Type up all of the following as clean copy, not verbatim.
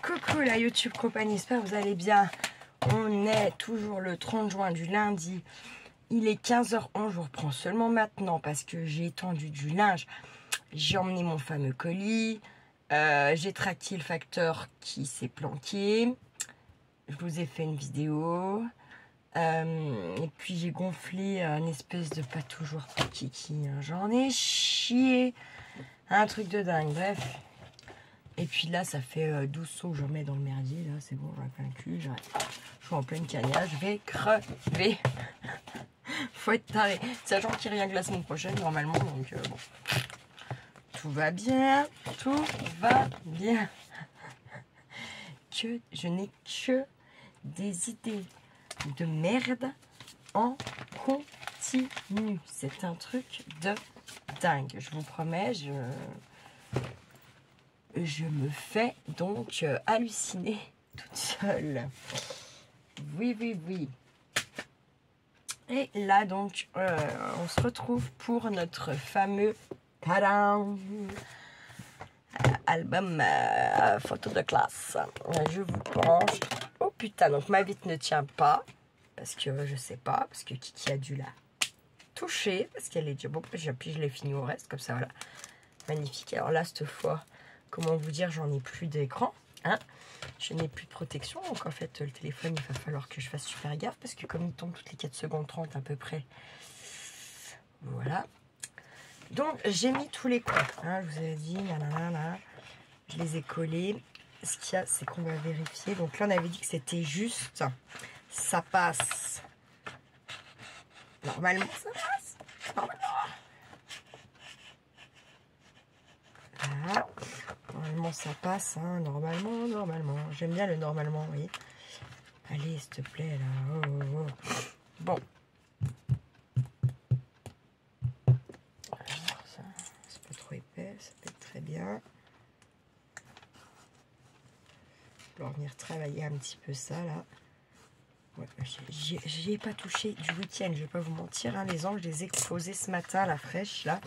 Coucou la YouTube compagnie, j'espère que vous allez bien. On est toujours le 30 juin du lundi. Il est 15h11, je vous reprends seulement maintenant parce que j'ai étendu du linge. J'ai emmené mon fameux colis. J'ai traqué le facteur qui s'est planqué. Je vous ai fait une vidéo. Et puis j'ai gonflé un espèce de pas toujours kiki. J'en ai chié. Un truc de dingue, bref. Et puis là, ça fait 12 sauts que je remets dans le merdier. Là, c'est bon, j'en ai plein le cul. Je suis en pleine cagnotte. Je vais crever. Faut être taré. Sachant qu'il n'y a rien que la semaine prochaine, normalement. Donc, bon. Tout va bien. Tout va bien. Que je n'ai que des idées de merde en continu. C'est un truc de dingue. Je vous promets, je me fais donc halluciner toute seule. Oui, oui, oui. Et là, donc, on se retrouve pour notre fameux tadam, album photo de classe. Je vous penche. Oh putain, donc ma vitre ne tient pas. Parce que je sais pas, parce que Kiki a dû la toucher. Parce qu'elle est déjà bon. Puis je l'ai fini au reste, comme ça, voilà. Magnifique. Alors là, cette fois, comment vous dire, j'en ai plus d'écran. Hein, je n'ai plus de protection. Donc en fait, le téléphone, il va falloir que je fasse super gaffe. Parce que comme il tombe toutes les 4 secondes 30 à peu près. Voilà. Donc j'ai mis tous les coins. Hein, je vous avais dit, nanana, je les ai collés. Ce qu'il y a, c'est qu'on va vérifier. Donc là, on avait dit que c'était juste. Ça passe. Normalement, ça passe. Normalement. Voilà. Normalement, ça passe. Hein. Normalement. J'aime bien le normalement, vous voyez. Allez, s'il te plaît, là. Oh, oh, oh. Bon. Alors, ça, c'est pas trop épais. Ça peut être très bien. Je vais venir travailler un petit peu ça, là. Ouais, j'y ai pas touché du week-end, je vais pas vous mentir. Hein, les angles, je les ai posés ce matin, la fraîche, là.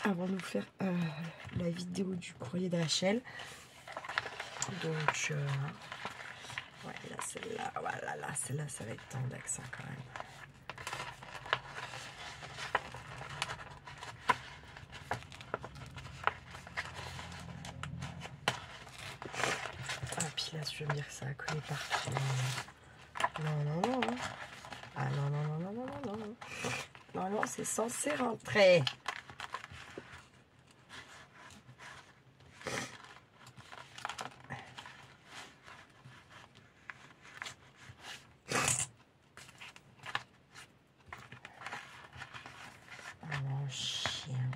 Avant de vous faire la vidéo du courrier d'HL. Donc, ouais, là, celle-là, voilà, là, celle-là, ça va être tendax, ça, quand même. Ah, puis là, je veux me dire que ça a collé partout. Non. Ah, non. Non, c'est censé rentrer.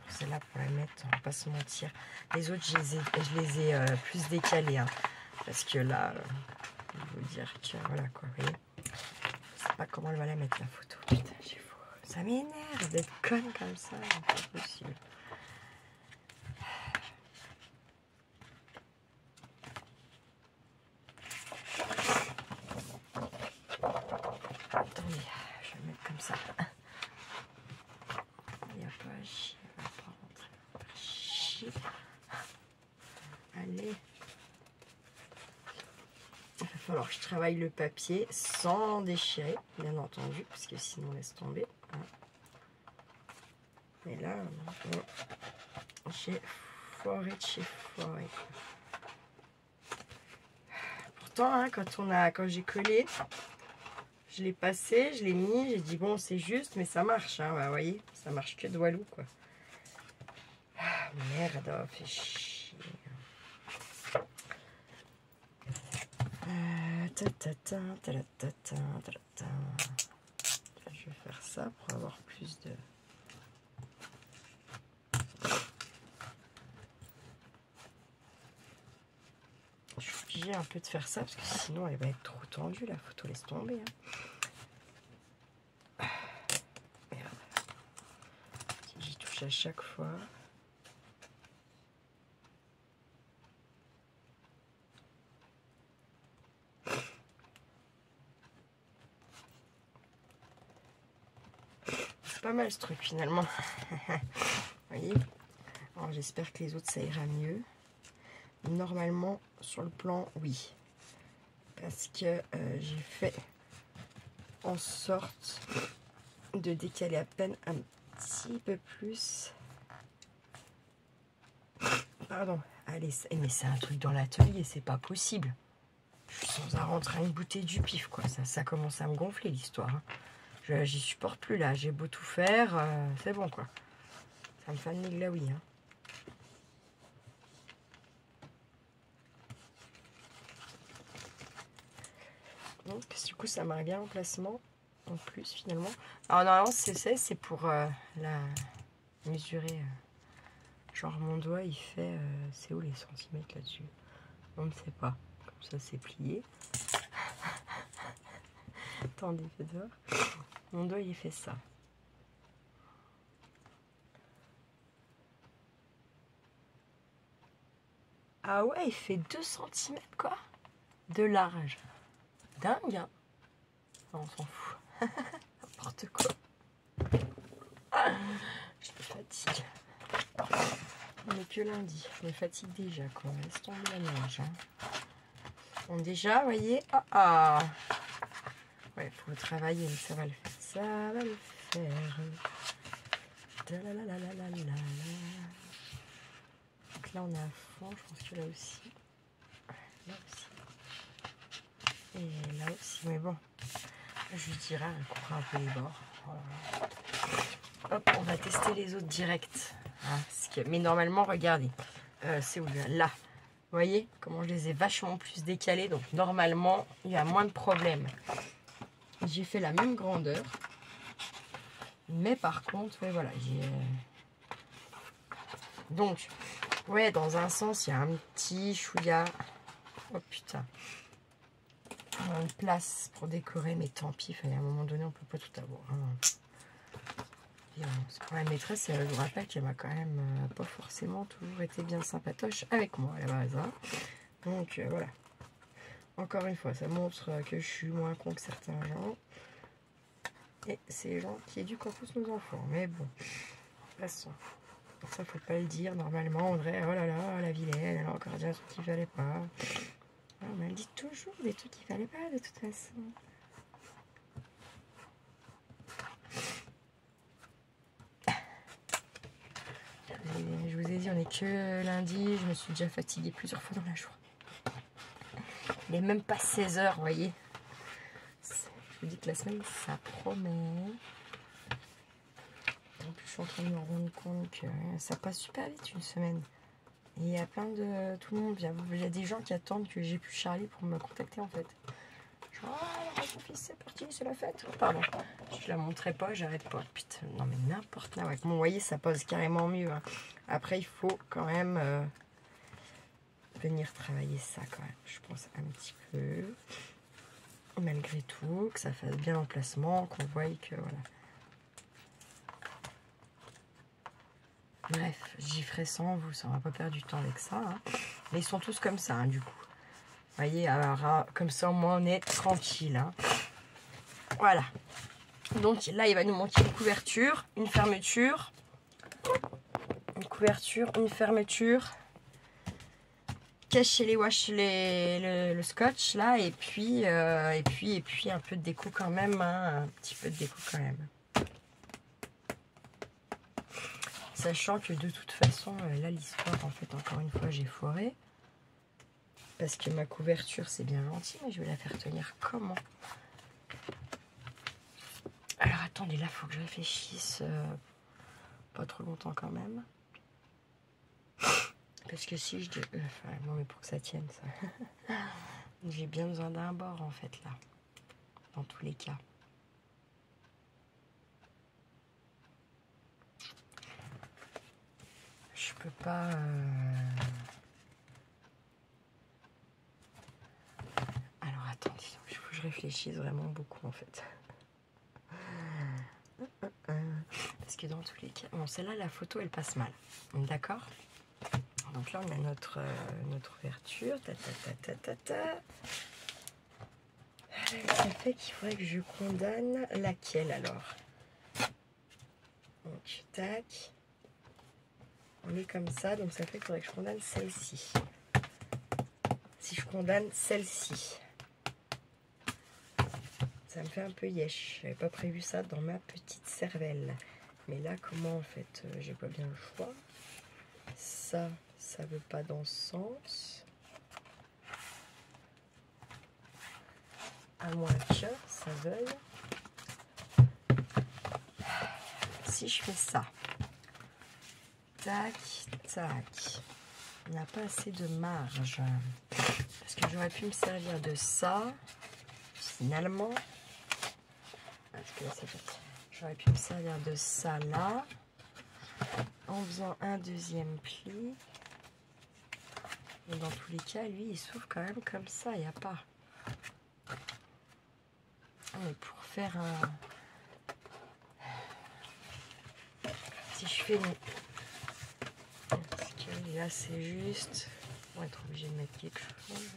Celle-là pour la mettre, on va pas se mentir. Les autres, je les ai plus décalés. Hein, parce que là, je vais vous dire que voilà quoi, vous voyez. Je sais pas comment elle va la mettre la photo. Putain, j'ai fou. Ça m'énerve d'être conne comme ça. C'est pas possible. Attendez, je vais le mettre comme ça. Il n'y a pas à chier. Elle va pas rentrer. Pas chier. Allez. Il va falloir que je travaille le papier sans déchirer, bien entendu, parce que sinon on laisse tomber. Hein. Mais là, j'ai foiré de chez foiré. Pourtant, hein, quand j'ai collé, je l'ai passé, je l'ai mis, j'ai dit bon c'est juste, mais ça marche, hein, bah, vous voyez, ça marche que de walou quoi. Ah, merde, oh, fait chier. Je vais faire ça pour avoir plus de... Je suis obligée un peu de faire ça parce que sinon elle va être trop tendue la photo, laisse tomber. Hein. Merde. J'y touche à chaque fois. Pas mal ce truc finalement. Vous voyez. Alors j'espère que les autres ça ira mieux. Normalement, sur le plan, oui. Parce que j'ai fait en sorte de décaler à peine un petit peu plus. Pardon. Allez, mais c'est un truc dans l'atelier, c'est pas possible. Je suis sans arrêt en train de bouter du pif, quoi. Ça commence à me gonfler, l'histoire. Hein. J'y supporte plus, là. J'ai beau tout faire, c'est bon, quoi. Ça me fait de glaoui, hein. Donc, du coup, ça marque bien l'emplacement, en plus, finalement. Alors, normalement, c'est pour la mesurer. Genre, mon doigt, il fait... c'est où les centimètres, là-dessus? On ne sait pas. Comme ça, c'est plié. Attendez, faites voir. Mon doigt, il fait ça. Ah ouais, il fait 2 cm, quoi. De large. Dingue, hein. Non, on s'en fout. N'importe quoi. Je me fatigue. On n'est que lundi. Je me fatigue déjà, quoi. Laisse tomber la neige. Hein. Bon, déjà, vous voyez. Ah. Ouais, il faut travailler, mais ça va le faire. Ça va le faire. Donc là, on est à fond. Je pense que là aussi. Là aussi. Et là aussi. Mais bon, je lui dirai, elle coupera un peu les bords. Voilà. Hop, on va tester les autres directs. Hein, mais normalement, regardez. C'est où là? Vous voyez comment je les ai vachement plus décalés. Donc, normalement, il y a moins de problèmes. J'ai fait la même grandeur. Mais par contre, ouais, voilà. Donc, ouais, dans un sens, il y a un petit chouïa. Oh putain. Une place pour décorer, mais tant pis. À un moment donné, on peut pas tout avoir. Hein. Parce que la maîtresse, je vous rappelle qu'elle m'a quand même pas forcément toujours été bien sympatoche avec moi à la base. Hein. Donc, voilà. Encore une fois, ça montre que je suis moins con que certains gens. Et c'est les gens qui éduquent en plus nos enfants. Mais bon, passons. Ça, faut pas le dire. Normalement, on dirait, oh là là, la vilaine, elle a encore dit un truc qu'il fallait pas. Ah, mais elle dit toujours des trucs qu'il fallait pas, de toute façon. Je vous ai dit, on est que lundi. Je me suis déjà fatiguée plusieurs fois dans la journée. Il n'est même pas 16 h, vous voyez. Je vous dis que la semaine, ça promet. En plus, je suis en train de me rendre compte que ça passe super vite une semaine. Et il y a plein de... Tout le monde vient. Il y a des gens qui attendent que j'ai plus Charlie pour me contacter, en fait. Genre, ah, mon fils, c'est parti, c'est la fête. Oh, pardon, je la montrais pas, j'arrête pas. Putain, non mais n'importe quoi. Bon, vous voyez, ça passe carrément mieux. Hein. Après, il faut quand même venir travailler ça, quand même. Je pense un petit peu. Malgré tout, que ça fasse bien l'emplacement, qu'on voie que, voilà. Bref, j'y ferai sans vous, ça on va pas perdre du temps avec ça. Hein. Mais ils sont tous comme ça, hein, du coup. Vous voyez, alors comme ça, au moins, on est tranquille. Hein. Voilà. Donc là, il va nous manquer une couverture, une fermeture. Une couverture, une fermeture. Cacher les wash, le scotch, là. Et puis un peu de déco quand même. Hein, un petit peu de déco quand même. Sachant que de toute façon, là, l'histoire, en fait, encore une fois, j'ai foiré. Parce que ma couverture, c'est bien gentil, mais je vais la faire tenir comment? Alors, attendez, là, il faut que je réfléchisse pas trop longtemps quand même. Parce que si je dis... Enfin, non, mais pour que ça tienne, ça... J'ai bien besoin d'un bord, en fait, là. Dans tous les cas. Je peux pas... Alors, attendez, il faut que je réfléchisse vraiment beaucoup, en fait. Parce que dans tous les cas... Bon, celle-là, la photo, elle passe mal. D'accord? Donc là, on a notre ouverture. Ça fait qu'il faudrait que je condamne laquelle, alors? Donc, tac. On est comme ça, donc ça fait qu'il faudrait que je condamne celle-ci. si je condamne celle-ci. Ça me fait un peu yesh. J'avais pas prévu ça dans ma petite cervelle. Mais là, comment en fait, j'ai pas bien le choix. Ça veut pas dans ce sens. À moins que ça veuille. Si je fais ça, tac, tac, on n'a pas assez de marge. Parce que j'aurais pu me servir de ça, finalement. Parce que j'aurais pu me servir de ça là, en faisant un deuxième pli. Mais dans tous les cas, lui, il s'ouvre quand même comme ça, il n'y a pas. Mais pour faire un... Si je fais... Parce que là, c'est juste... On va être obligé de mettre quelque chose.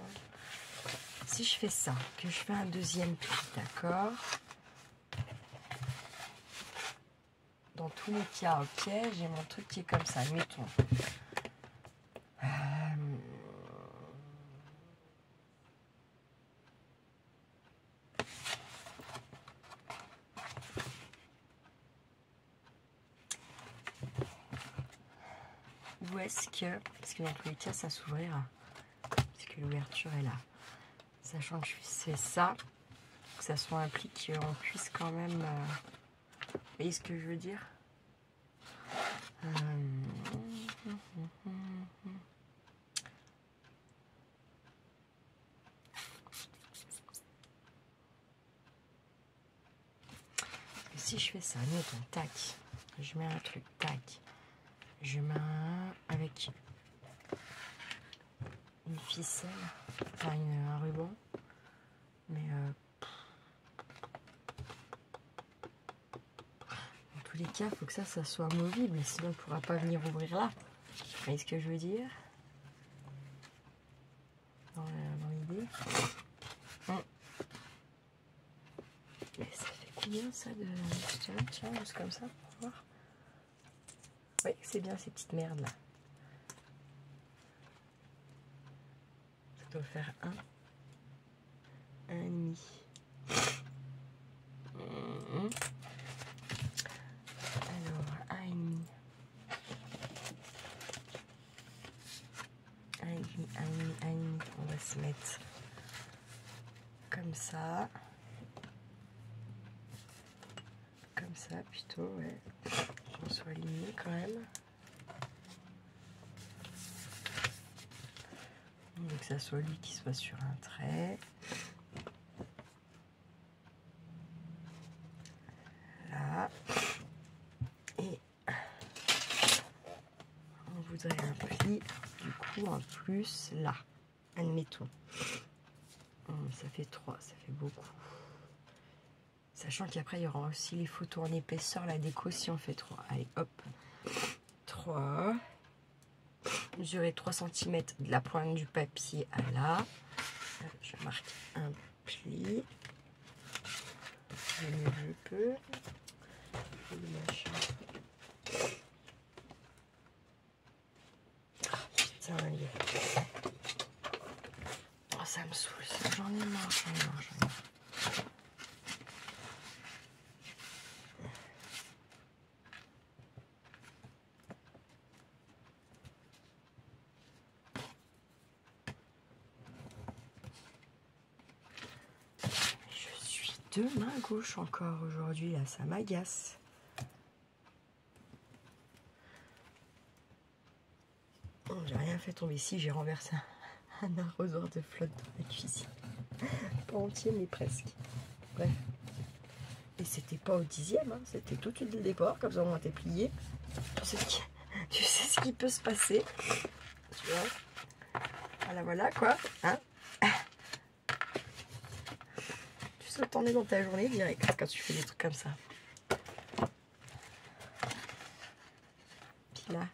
Si je fais ça, que je fais un deuxième pli, d'accord. Dans tous les cas, ok, j'ai mon truc qui est comme ça, admettons. Où est-ce que... Parce que dans tous les cas, ça s'ouvrira. Parce que l'ouverture est là. Sachant que je fais ça, que ça soit un pli qu'on puisse quand même... Vous voyez ce que je veux dire? Si je fais ça, mettons, tac, je mets un truc, tac, je mets un avec une ficelle, enfin un ruban, mais dans tous les cas, il faut que ça soit movible, sinon on ne pourra pas venir ouvrir là. Vous voyez ce que je veux dire? Dans l'idée. Et ça fait combien ça de... Tiens, juste comme ça pour voir. Oui, c'est bien ces petites merdes là. Ça doit faire un et demi. Alors, un et demi. Un et demi. On va se mettre comme ça. Comme ça plutôt, ouais. On soit aligné quand même. Donc que ça soit lui qui soit sur un trait. Là. Et on voudrait un pli du coup en plus là. Admettons. Ça fait 3, ça fait beaucoup. Sachant qu'après il y aura aussi les photos en épaisseur, la déco si on fait 3. Allez hop. 3. Mesurer 3 cm de la pointe du papier à là. Je marque un pli. Je mieux je peux. Le machin. Oh, putain, oh, ça me saoule. J'en ai marre. Deux mains gauches encore aujourd'hui, là, ça m'agace. Oh, j'ai rien fait tomber ici, j'ai renversé un arrosoir de flotte dans la cuisine. Pas entier, mais presque. Bref. Et c'était pas au 10e, hein, c'était tout de suite le départ, comme ça on était plié. Tu sais ce qui peut se passer. Tu vois. Voilà quoi. Hein, t'en es dans ta journée direct quand tu fais des trucs comme ça. Puis là,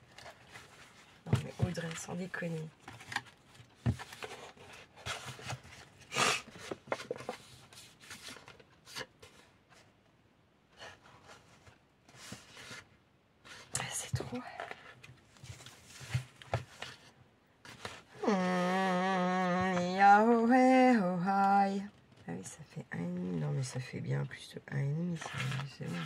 non mais Audrey, sans déconner. C'est trop. Ah oh ouais, oh hi. Ah oui, ça fait 1,5. Non, mais ça fait bien plus de 1,5. C'est bon.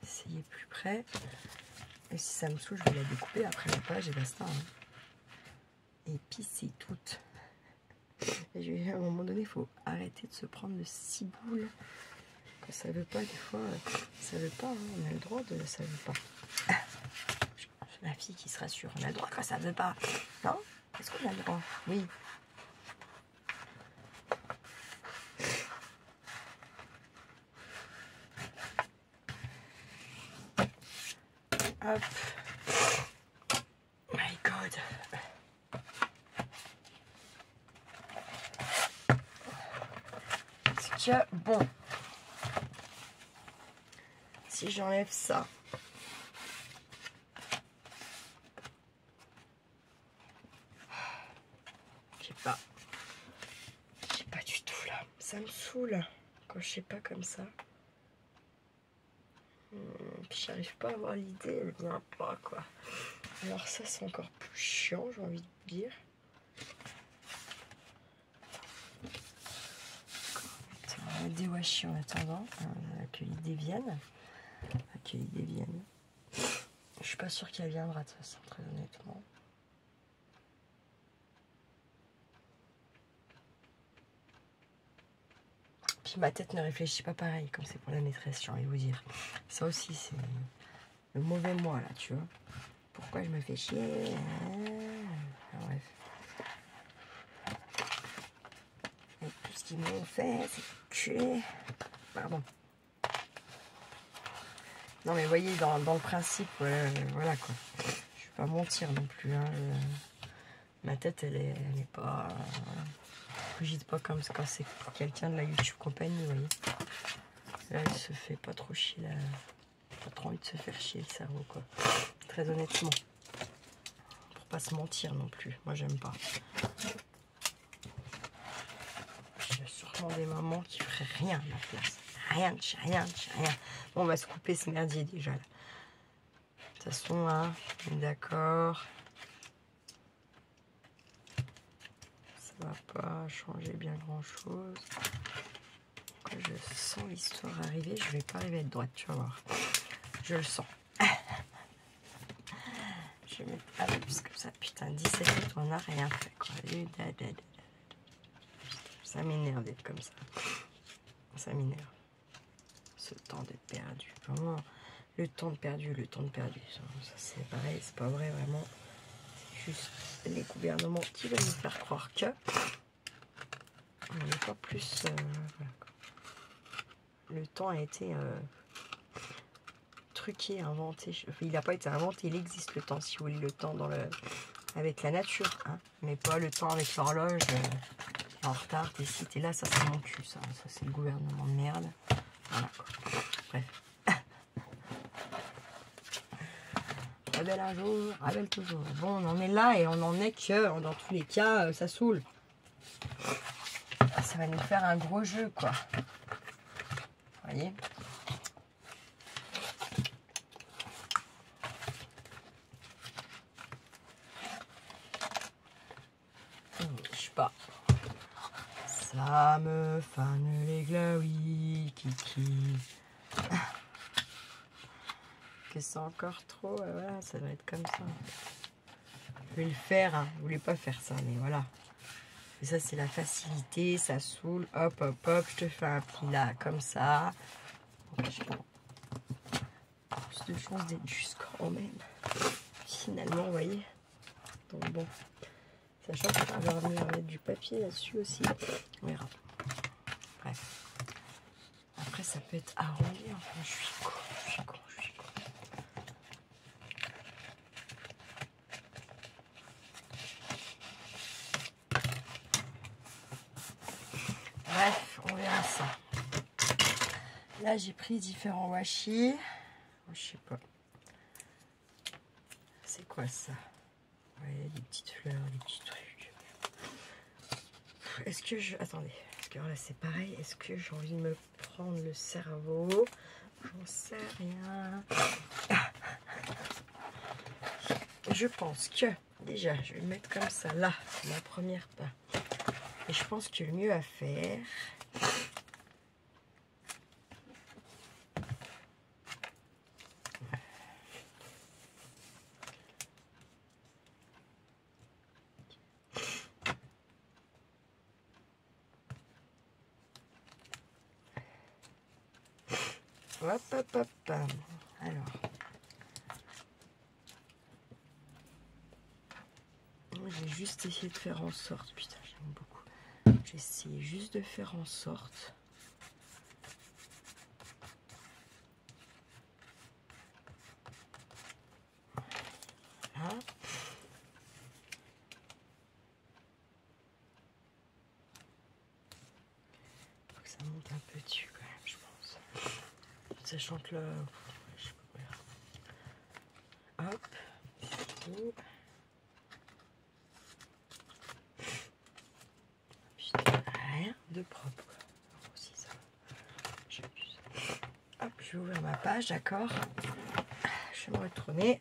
Essayer plus près. Et si ça me saoule, je vais la découper après la page et basta. Hein. Et puis c'est tout. Et à un moment donné, il faut arrêter de se prendre de ciboules. Quand ça veut pas, des fois, ça veut pas. Hein. On a le droit de ça veut pas. La fille qui se rassure, on a le droit quand ça veut pas. Non? Est-ce qu'on a le droit? Oui. Hop. My God. Est-ce que, bon, si j'enlève ça, je sais pas du tout là. Ça me saoule quand je sais pas comme ça. Puis j'arrive pas à avoir l'idée, elle vient pas quoi. Alors ça c'est encore plus chiant, j'ai envie de dire. On va mettre des washi en attendant que l'idée vienne. Que l'idée vienne. Je suis pas sûre qu'elle viendra de toute façon, très honnêtement. Puis ma tête ne réfléchit pas pareil, comme c'est pour la maîtresse, j'ai envie de vous dire. Ça aussi, c'est le mauvais moi, là, tu vois. Pourquoi je me fais chier? Bref. Et tout ce qu'ils m'ont fait, c'est culer. Pardon. Non, mais vous voyez, dans le principe, voilà, quoi. Je ne vais pas mentir non plus, hein. Ma tête, elle est pas... rigide pas comme quand c'est quelqu'un de la YouTube compagnie, vous voyez. Là, il se fait pas trop chier, là. Pas trop envie de se faire chier le cerveau, quoi. Très honnêtement. Pour pas se mentir non plus. Moi, j'aime pas. J'ai sûrement des mamans qui feraient rien à ma place. Rien. Bon, on va se couper ce merdier déjà, là. De toute façon, hein, d'accord. Ça va pas changer bien grand-chose. Quand je sens l'histoire arriver, je vais pas arriver à être droite, tu vas voir. Je le sens. Je vais mettre un peu plus comme ça. Putain, 17 minutes, on n'a rien fait, quoi. Ça m'énerve d'être comme ça. Ça m'énerve. Ce temps d'être perdu. Vraiment, le temps de perdu. Ça, c'est pareil, c'est pas vrai, vraiment. C'est juste les gouvernements qui veulent nous faire croire que on n'est pas plus... voilà. Le temps a été truqué, inventé. Il n'a pas été inventé, il existe le temps, si vous voulez, le temps dans avec la nature, hein, mais pas le temps avec l'horloge en retard, t'es ci, t'es là, ça c'est mon cul, ça c'est le gouvernement de merde. Voilà quoi. Bref. Rebelle un jour, rebelle toujours. Bon, on en est là et on en est que, dans tous les cas, ça saoule. Ça va nous faire un gros jeu, quoi. Vous voyez ? Je sais pas. Ça me fane les glaouis, kiki. Que c'est encore trop, voilà, ça doit être comme ça. Je vais le faire, hein. Je voulais pas faire ça, mais voilà. Et ça, c'est la facilité, ça saoule. Hop, hop, hop, je te fais un pli là, comme ça. Plus de chances d'être juste quand même. Finalement, vous voyez. Donc bon, sachant qu'on va revenir mettre du papier là-dessus aussi. On verra. Bref. Après, ça peut être arrondi. Enfin, je suis con. Bref, on verra ça. Là, j'ai pris différents washi. Je sais pas. C'est quoi ça? Ouais, des petites fleurs, des petits trucs. Est-ce que je... Attendez. Parce que là, c'est pareil. Est-ce que j'ai envie de me prendre le cerveau J'en sais rien. Je pense que, déjà, je vais le mettre comme ça, là, ma première part. Et je pense que le mieux à faire... Hop, hop, hop. Alors. J'ai juste essayé de faire en sorte. Putain, j'aime beaucoup. J'ai essayé juste de faire en sorte. Voilà. Faut que ça monte un peu dessus quand même, je pense. Sachant que là. Je sais pas. Hop. Oh. Putain, rien de propre. Alors aussi ça. J'abuse. Hop, je vais ouvrir ma page, d'accord. Je vais me retourner.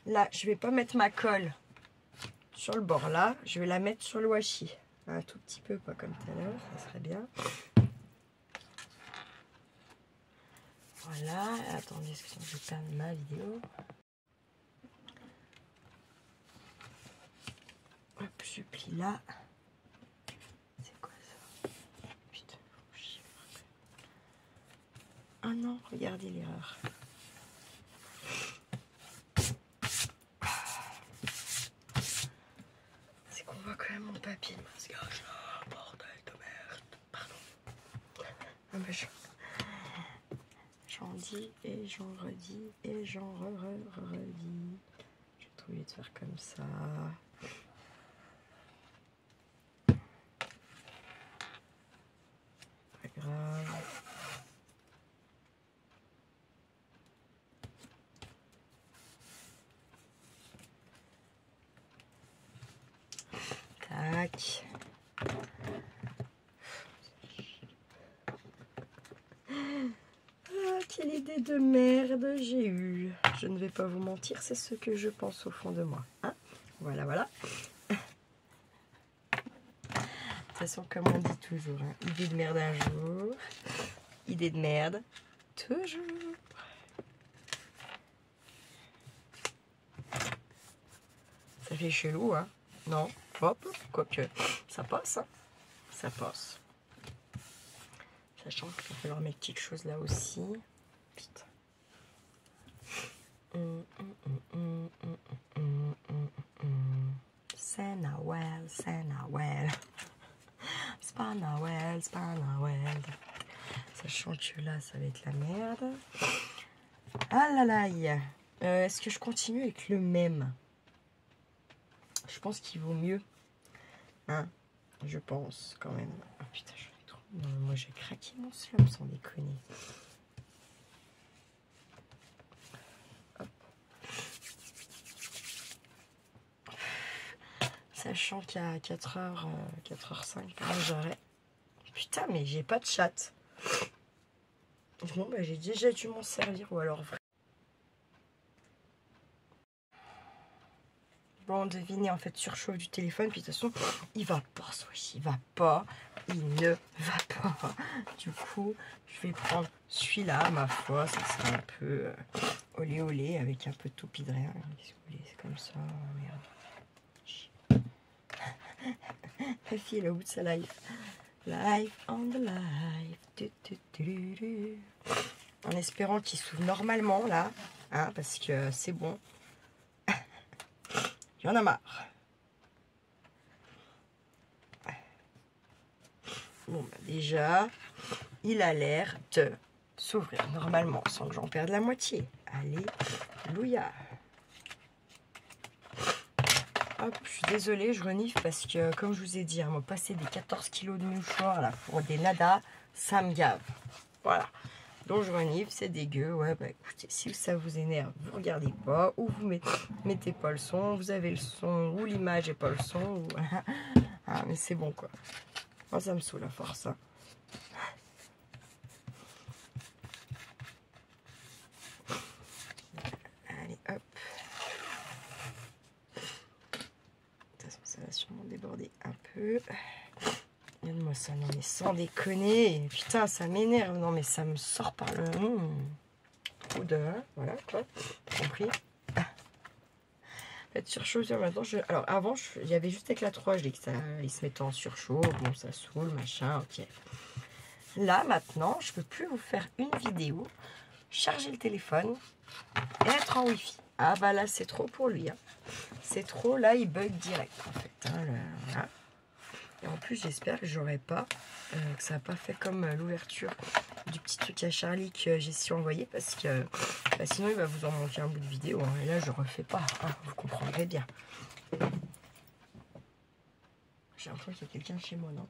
Là, je vais pas mettre ma colle sur le bord là. Je vais la mettre sur le washi. Un tout petit peu, pas comme tout à l'heure. Ça serait bien. Voilà. Attendez, est-ce que sinon je vais perdre ma vidéo. Hop, je plie là. C'est quoi ça? Putain, faut chier. Ah non, regardez l'erreur. C'est qu'on voit quand même mon papier de masquage. Oh, bordel de merde. Pardon. Ah bah, j'en dis et j'en redis et j'en redis. Je vais trouver de faire comme ça. Pas grave. Tac. Ah, quelle idée de merde j'ai eue. Je ne vais pas vous mentir, c'est ce que je pense au fond de moi. Hein, voilà, voilà. De toute façon, comme on dit toujours, hein, idée de merde un jour, idée de merde toujours. Ça fait chelou, hein? Non, hop, quoique, ça passe, hein? Ça passe. Sachant qu'il va falloir mes petites choses là aussi. Putain. C'est Noël, c'est Noël. C'est pas Noël, c'est pas Noël. Sachant que là, ça va être la merde. Ah là là, est-ce que je continue avec le même? Je pense qu'il vaut mieux. Hein? Je pense quand même. Ah putain, je vais trop. Non, moi j'ai craqué mon slum sans déconner. Hop. Sachant qu'à 4h, 4h05, j'arrête. Putain, mais j'ai pas de chat. Bon, bah j'ai déjà dû m'en servir ou alors vrai. Bon, devinez, en fait, surchauffe du téléphone, puis de toute façon, il va pas, il va pas, il ne va pas. Du coup, je vais prendre celui-là, ma foi, ça sera un peu olé olé, avec un peu de toupie de rien. Qu'est-ce que vous voulez, c'est comme ça, merde. La fille, elle est au bout de sa life. Life on the life. En espérant qu'il s'ouvre normalement, là, hein, parce que c'est bon. Il y en a marre. Bon, bah déjà, il a l'air de s'ouvrir normalement sans que j'en perde la moitié. Alléluia. Hop, je suis désolée, je renifle parce que, comme je vous ai dit, me passer des 14 kilos de mouchoirs là, pour des nadas, ça me gave. Voilà. Donc je renifle, c'est dégueu. Ouais, bah écoutez, si ça vous énerve, vous regardez pas, ou vous mettez pas le son, vous avez le son, ou l'image et pas le son, ou... ah, mais c'est bon quoi. Moi ça me saoule à force. Hein. peu. Regarde-moi ça, non mais sans déconner. Putain, ça m'énerve. Non mais ça me sort par le... Trop de... Voilà, quoi. Compris. Être surchauffe maintenant. Alors avant, il y avait juste avec la 3, je dis que ça, il se mettait en surchauffe. Bon, ça saoule, machin, ok. Là, maintenant, je peux plus vous faire une vidéo, charger le téléphone et être en Wi-Fi. Ah bah là, c'est trop pour lui. Hein. C'est trop, là, il bug direct, en fait. Hein, voilà. Et en plus, j'espère que j'aurai pas, que ça n'a pas fait comme l'ouverture du petit truc à Charlie que j'ai su envoyer, parce que bah, sinon, il va vous en manquer un bout de vidéo. Hein, et là, je refais pas. Hein, vous comprendrez bien. J'ai l'impression qu'il y a quelqu'un chez moi, non?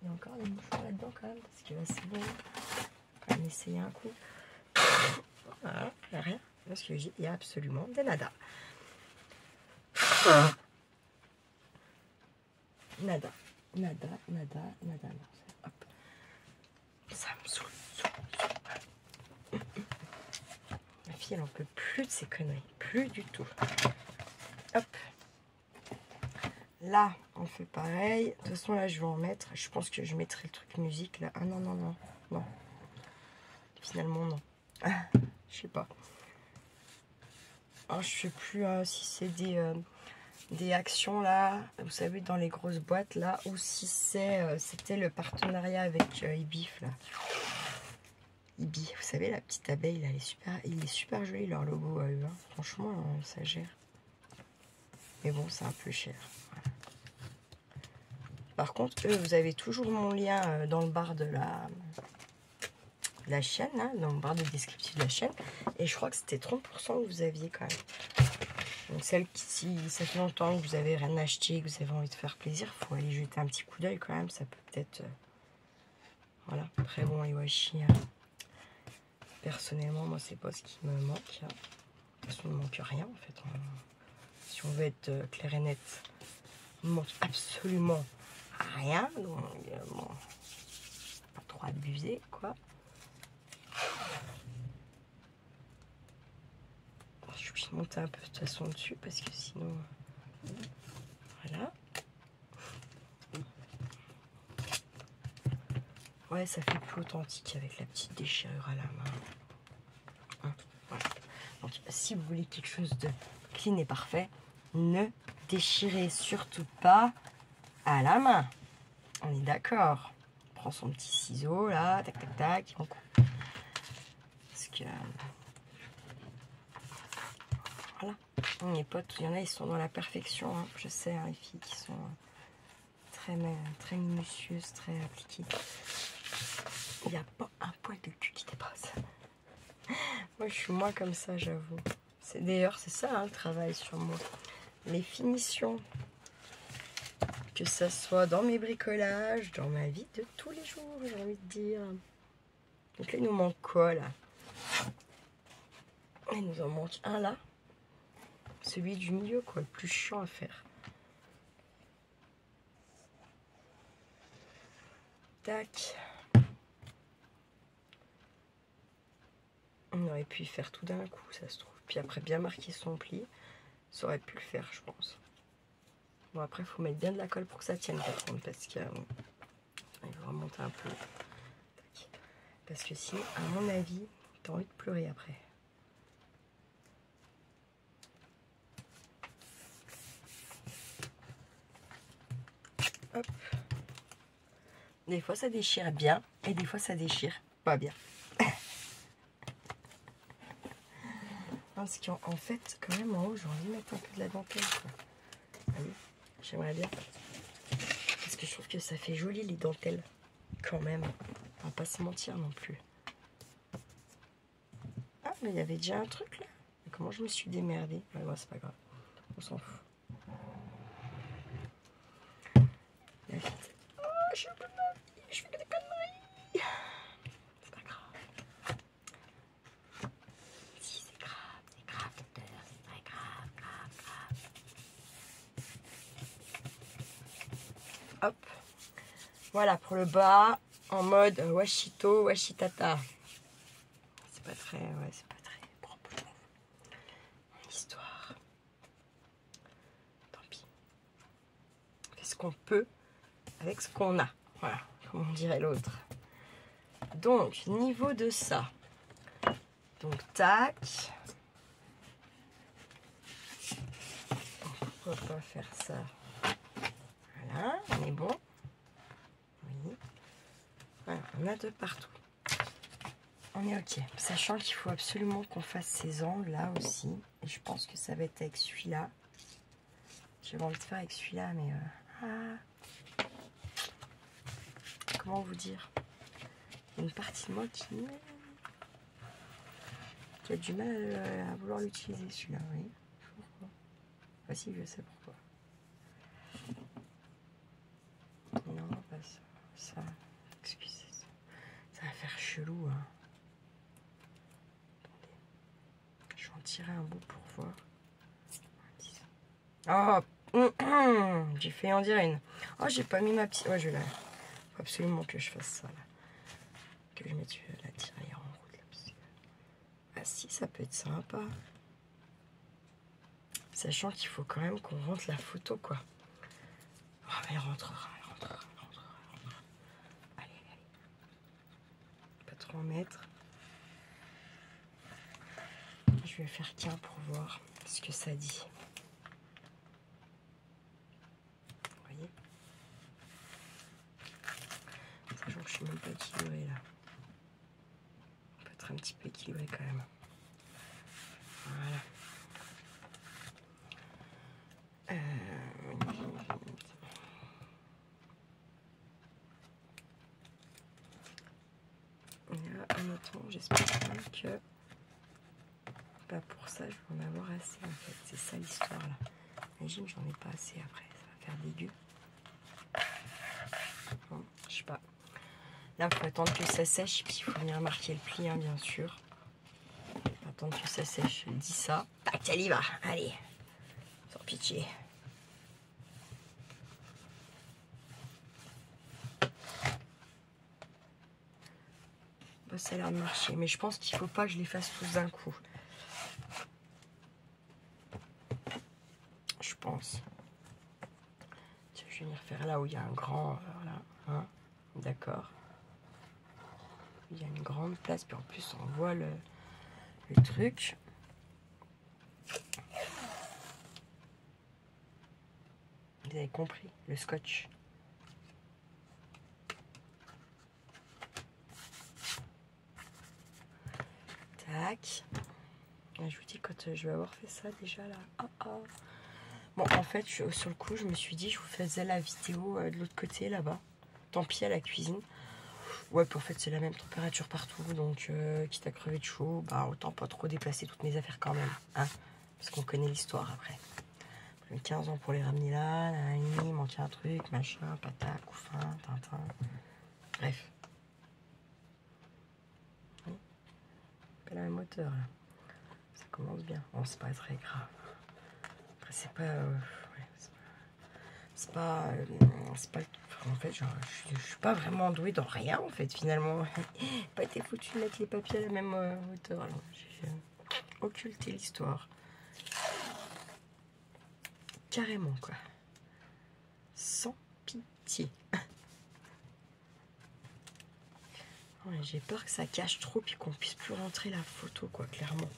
Il y a encore des mouchoirs là-dedans quand même, parce que là c'est bon. On va essayer un coup. Voilà, il n'y a rien. Parce que il y a absolument des nada. Nada, nada, nada, nada. Hop. Ça me saoule. Ma fille, elle en peut plus de ces conneries. Plus du tout. Hop. Là, on fait pareil. De toute façon, là, je vais en mettre. Je pense que je mettrai le truc musique, là. Ah non, non, non. Non. Finalement, non. Je sais pas. Alors, je sais plus si c'est des actions, là. Vous savez, dans les grosses boîtes, là. Ou si c'était le partenariat avec Ibif, là. Ibi, vous savez, la petite abeille, là, il est super joli, leur logo à eux. Hein. Franchement, ça gère. Mais bon, c'est un peu cher. Voilà. Par contre, eux, vous avez toujours mon lien dans le bar de la chaîne, hein, dans le bar de descriptif de la chaîne. Et je crois que c'était 30% que vous aviez quand même. Donc celle qui, si ça fait longtemps que vous avez rien acheté, que vous avez envie de faire plaisir, il faut aller jeter un petit coup d'œil quand même. Ça peut peut-être... voilà. Après, bon, Iwashi, personnellement, moi, c'est pas ce qui me manque. Hein. De toute façon, il ne manque rien, en fait. Si on veut être clair et net, il ne manque absolument rien. Donc, bon, pas trop abusé, quoi. Je suis obligée de monter un peu de toute façon dessus parce que sinon... Voilà. Ouais, ça fait plus authentique avec la petite déchirure à la main. Hein, voilà. Donc, si vous voulez quelque chose de clean et parfait, ne déchirez surtout pas à la main. On est d'accord. On prend son petit ciseau, là, tac, tac, tac, on coupe. Parce que... voilà. Mes potes, il y en a, ils sont dans la perfection. Hein. Je sais, hein, les filles qui sont très minutieuses, très appliquées. Il n'y a pas un poil de cul qui dépasse. Moi, je suis moins comme ça, j'avoue. D'ailleurs, c'est ça, hein, le travail sur moi. Les finitions. Que ça soit dans mes bricolages, dans ma vie de tous les jours, j'ai envie de dire. Donc là, il nous manque quoi, là? Il nous en manque un, là. Celui du milieu, quoi, le plus chiant à faire. Tac. On aurait pu y faire tout d'un coup, ça se trouve. Puis après, bien marquer son pli. Ça aurait pu le faire, je pense. Bon, après, il faut mettre bien de la colle pour que ça tienne, par contre, parce que... il va remonter un peu. Tac. Parce que sinon, à mon avis, t'as envie de pleurer après. Hop. Des fois, ça déchire bien, et des fois, ça déchire pas bien. Parce qu'en fait, quand même, en haut, j'ai envie de mettre un peu de la dentelle. J'aimerais bien. Parce que je trouve que ça fait joli, les dentelles. Quand même. On va pas se mentir non plus. Ah, mais il y avait déjà un truc, là. Mais comment je me suis démerdée? Ouais, bon, c'est pas grave. On s'en fout. La fille. Oh, je suis un peu mal. Je fais que des conneries. C'est pas grave. Si, c'est grave, docteur. C'est très grave, grave. Hop. Voilà pour le bas. En mode washito, washitata. C'est pas très, ouais, c'est pas très propre. Histoire. Tant pis. ce qu'on peut, avec ce qu'on a. Voilà, comme on dirait l'autre. Donc, niveau de ça. Donc, tac. Pourquoi pas faire ça? Voilà, on est bon. Oui. Voilà, on a de partout. On est ok. Sachant qu'il faut absolument qu'on fasse ces angles là aussi. Et je pense que ça va être avec celui-là. J'avais envie de faire avec celui-là, mais... comment vous dire? Il y a une partie de moi qui a du mal à vouloir l'utiliser celui-là, oui. Pourquoi? Ah si, je sais pourquoi. Non, pas ça. Ça, excusez ça. Ça va faire chelou, hein. Attendez. Je vais en tirer un bout pour voir. Oh, j'ai fait en dire une. Oh, j'ai pas mis ma petite... Ouais, je l'ai. Faut absolument que je fasse ça, là. Que je mette la tirelire en route, là. Parce que... ah si, ça peut être sympa. Sachant qu'il faut quand même qu'on rentre la photo, quoi. Oh, mais elle rentrera, elle rentrera, elle rentrera, elle rentrera. Allez, allez. Pas trop en mettre. Je vais faire qu'un pour voir ce que ça dit. Vous voyez? Sachant que je suis même pas équilibrée, là. On peut être un petit peu équilibré quand même. Voilà. Honnêtement, j'espère que pas pour ça, je vais en avoir assez en fait. C'est ça l'histoire là. Imagine, j'en ai pas assez après, ça va faire dégueu. Bon, je sais pas. Là, il faut attendre que ça sèche, puis il faut venir marquer le pli, hein, bien sûr. Attendre que ça sèche, je dis ça. Tac, elle y va, allez. Sans pitié. Bah, ça a l'air de marcher, mais je pense qu'il faut pas que je les fasse tous d'un coup. Je pense. Tiens, je vais venir faire là où il y a un grand... voilà, hein, d'accord. Il y a une grande place, puis en plus on voit le truc. Vous avez compris, le scotch. Tac. Je vous dis quand je vais avoir fait ça déjà là. Oh, oh. Bon, en fait, sur le coup, je me suis dit, je vous faisais la vidéo de l'autre côté là-bas. Tant pis à la cuisine. Ouais, puis en fait, c'est la même température partout. Donc, quitte à crever de chaud, bah, autant pas trop déplacer toutes mes affaires quand même. Hein, parce qu'on connaît l'histoire après. 15 ans pour les ramener là, il manquait un truc, machin, pata, couffin, tintin. Bref. Oui. Pas la même hauteur là. Ça commence bien. Bon, c'est pas très grave. Après, c'est pas. Ouais, c'est pas. En fait, genre, je suis pas vraiment douée dans rien en fait, finalement. Pas été foutu de mettre les papiers à la même hauteur. Alors, j'ai occulté l'histoire. Carrément, quoi. Sans pitié. Ouais, j'ai peur que ça cache trop puis qu'on puisse plus rentrer la photo, quoi, clairement.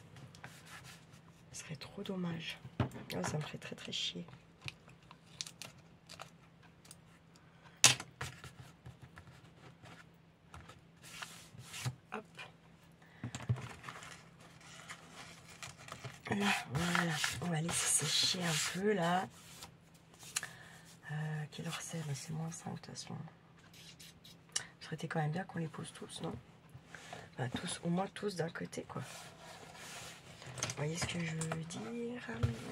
Ce serait trop dommage. Oh, ça me ferait très très chier. Hop. Là, voilà. On va laisser sécher un peu, là. Quelle heure c'est? C'est moins 5 de toute façon. Ça serait quand même bien qu'on les pose tous, non? Enfin, tous, au moins tous d'un côté, quoi. Vous voyez ce que je veux dire?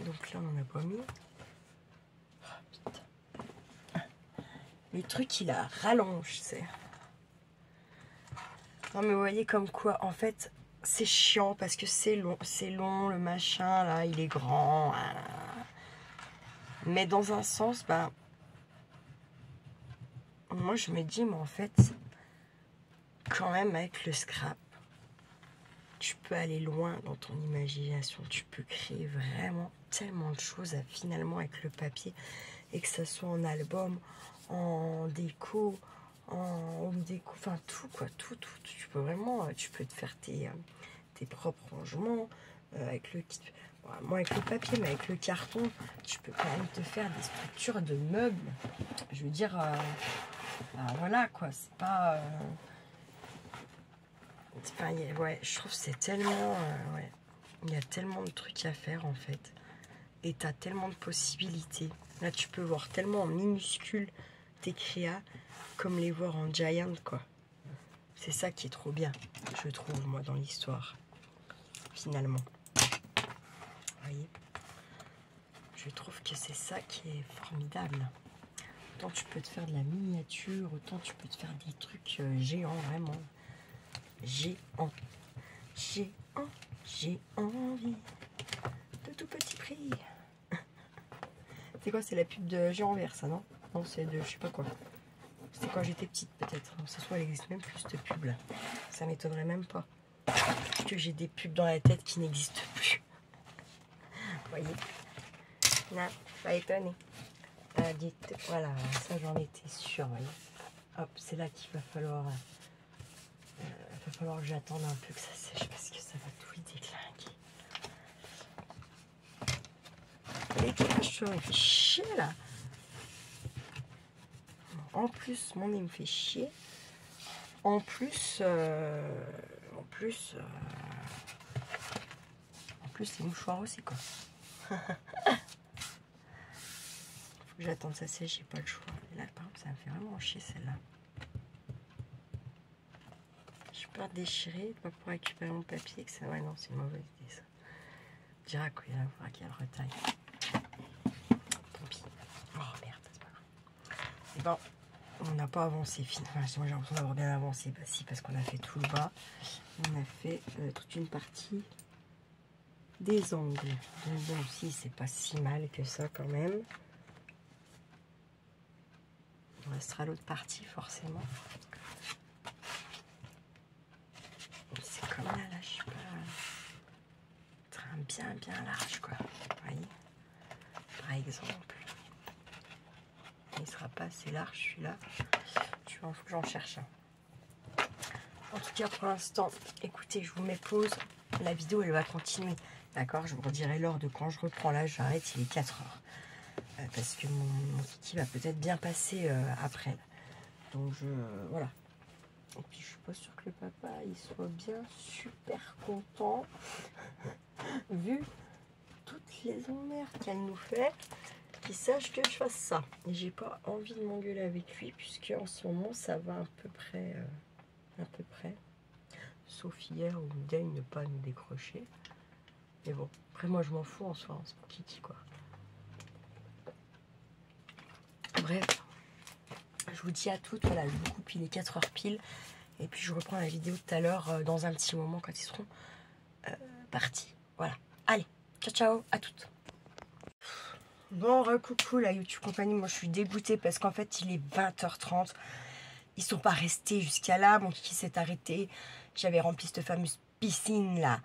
Donc là, on n'en a pas mis. Oh, putain. Le truc, il a rallonge, c'est... Non, mais vous voyez comme quoi, en fait, c'est chiant parce que c'est long, le machin, là, il est grand. Mais dans un sens, bah... moi, je me dis, mais en fait, quand même, avec le scrap, tu peux aller loin dans ton imagination. Tu peux créer vraiment tellement de choses finalement avec le papier. et que ça soit en album, en déco, en home déco, enfin tout quoi, tout. Tu peux vraiment, tu peux te faire tes propres rangements avec le kit. Bon, moi avec le papier, mais avec le carton, tu peux quand même te faire des structures de meubles. Je veux dire, ben voilà quoi, c'est pas... ouais, je trouve que c'est tellement... ouais, il y a tellement de trucs à faire en fait. Et tu as tellement de possibilités. Là, tu peux voir tellement en minuscule tes créas, comme les voir en giant, quoi. C'est ça qui est trop bien, je trouve, moi, dans l'histoire, finalement. Vous voyez? Je trouve que c'est ça qui est formidable. Autant tu peux te faire de la miniature, autant tu peux te faire des trucs géants, vraiment. Géants. J'ai envie de tout petit prix. C'est quoi? C'est la pub de Géant Vert, ça, non? Non, c'est de je sais pas quoi. C'était quand j'étais petite, peut-être. Ça soit, elle existe même plus, cette pub-là. Ça m'étonnerait même pas. Parce que j'ai des pubs dans la tête qui n'existent plus. Vous voyez? Non, pas étonné. Voilà, ça, j'en étais sûre, voyez. Hop, c'est là qu'il va falloir... que j'attende un peu que ça sèche parce que ça va tout y déclinguer. Et je me fais chier là. En plus, mon nez me fait chier. En plus, les mouchoirs aussi quoi. Faut que j'attende ça sèche, j'ai pas le choix. Et là, par exemple, ça me fait vraiment chier celle-là. Je peux déchirer, pas pour récupérer mon papier. Que ça... Ouais, non, c'est une mauvaise idée ça. On dira qu'il faudra qu'il y ait le retaille. Tant pis. Oh merde, c'est pas grave. Et bon, on n'a pas avancé finalement. Moi j'ai l'impression d'avoir bien avancé. Bah si, parce qu'on a fait tout le bas. On a fait toute une partie des angles. Donc bon, si, c'est pas si mal que ça quand même. Il restera l'autre partie forcément. C'est comme là, je sais pas. Bien large quoi. Vous voyez, par exemple. Il sera pas assez large celui-là. Tu vois, il faut que j'en cherche un. En tout cas, pour l'instant, écoutez, je vous mets pause. La vidéo, elle va continuer. D'accord? Je vous redirai l'heure de quand je reprends. Là, j'arrête, il est 4 heures. Parce que mon kiki va peut-être bien passer après. Donc, voilà. Et puis, je suis pas sûre que le papa, il soit bien super content. Vu toutes les emmerdes qu'elle nous fait, qu'il sache que je fasse ça. Et j'ai pas envie de m'engueuler avec lui, puisque en ce moment, ça va à peu près. Sauf hier où il daigne ne pas nous décrocher. Mais bon, après moi je m'en fous en soi, c'est pour Kiki quoi. Bref, je vous dis à toutes, voilà, je vous coupe, il est 4 heures pile. Et puis je reprends la vidéo tout à l'heure dans un petit moment quand ils seront partis. Voilà, allez, ciao ciao à toutes. Bon, recoucou la YouTube compagnie, moi je suis dégoûtée parce qu'en fait il est 20h30. Ils sont pas restés jusqu'à là, mon kiki s'est arrêté. J'avais rempli cette fameuse piscine là.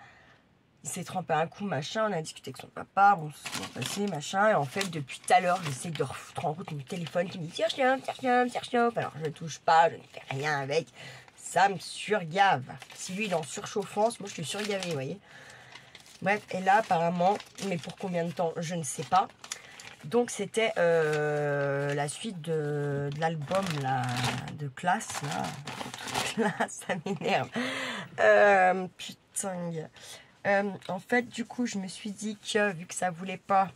Il s'est trempé un coup, machin, on a discuté avec son papa, bon, c'est passé, machin. Et en fait, depuis tout à l'heure, j'essaie de refoutre en route mon téléphone qui me dit tire chien. Alors je ne touche pas, je ne fais rien avec. Ça me surgave. Si lui il est en surchauffance, moi je suis surgavée, vous voyez. Bref, et là apparemment, mais pour combien de temps, je ne sais pas. Donc c'était la suite de l'album de classe là. Ça m'énerve. Putain. En fait, du coup, je me suis dit que vu que ça voulait pas,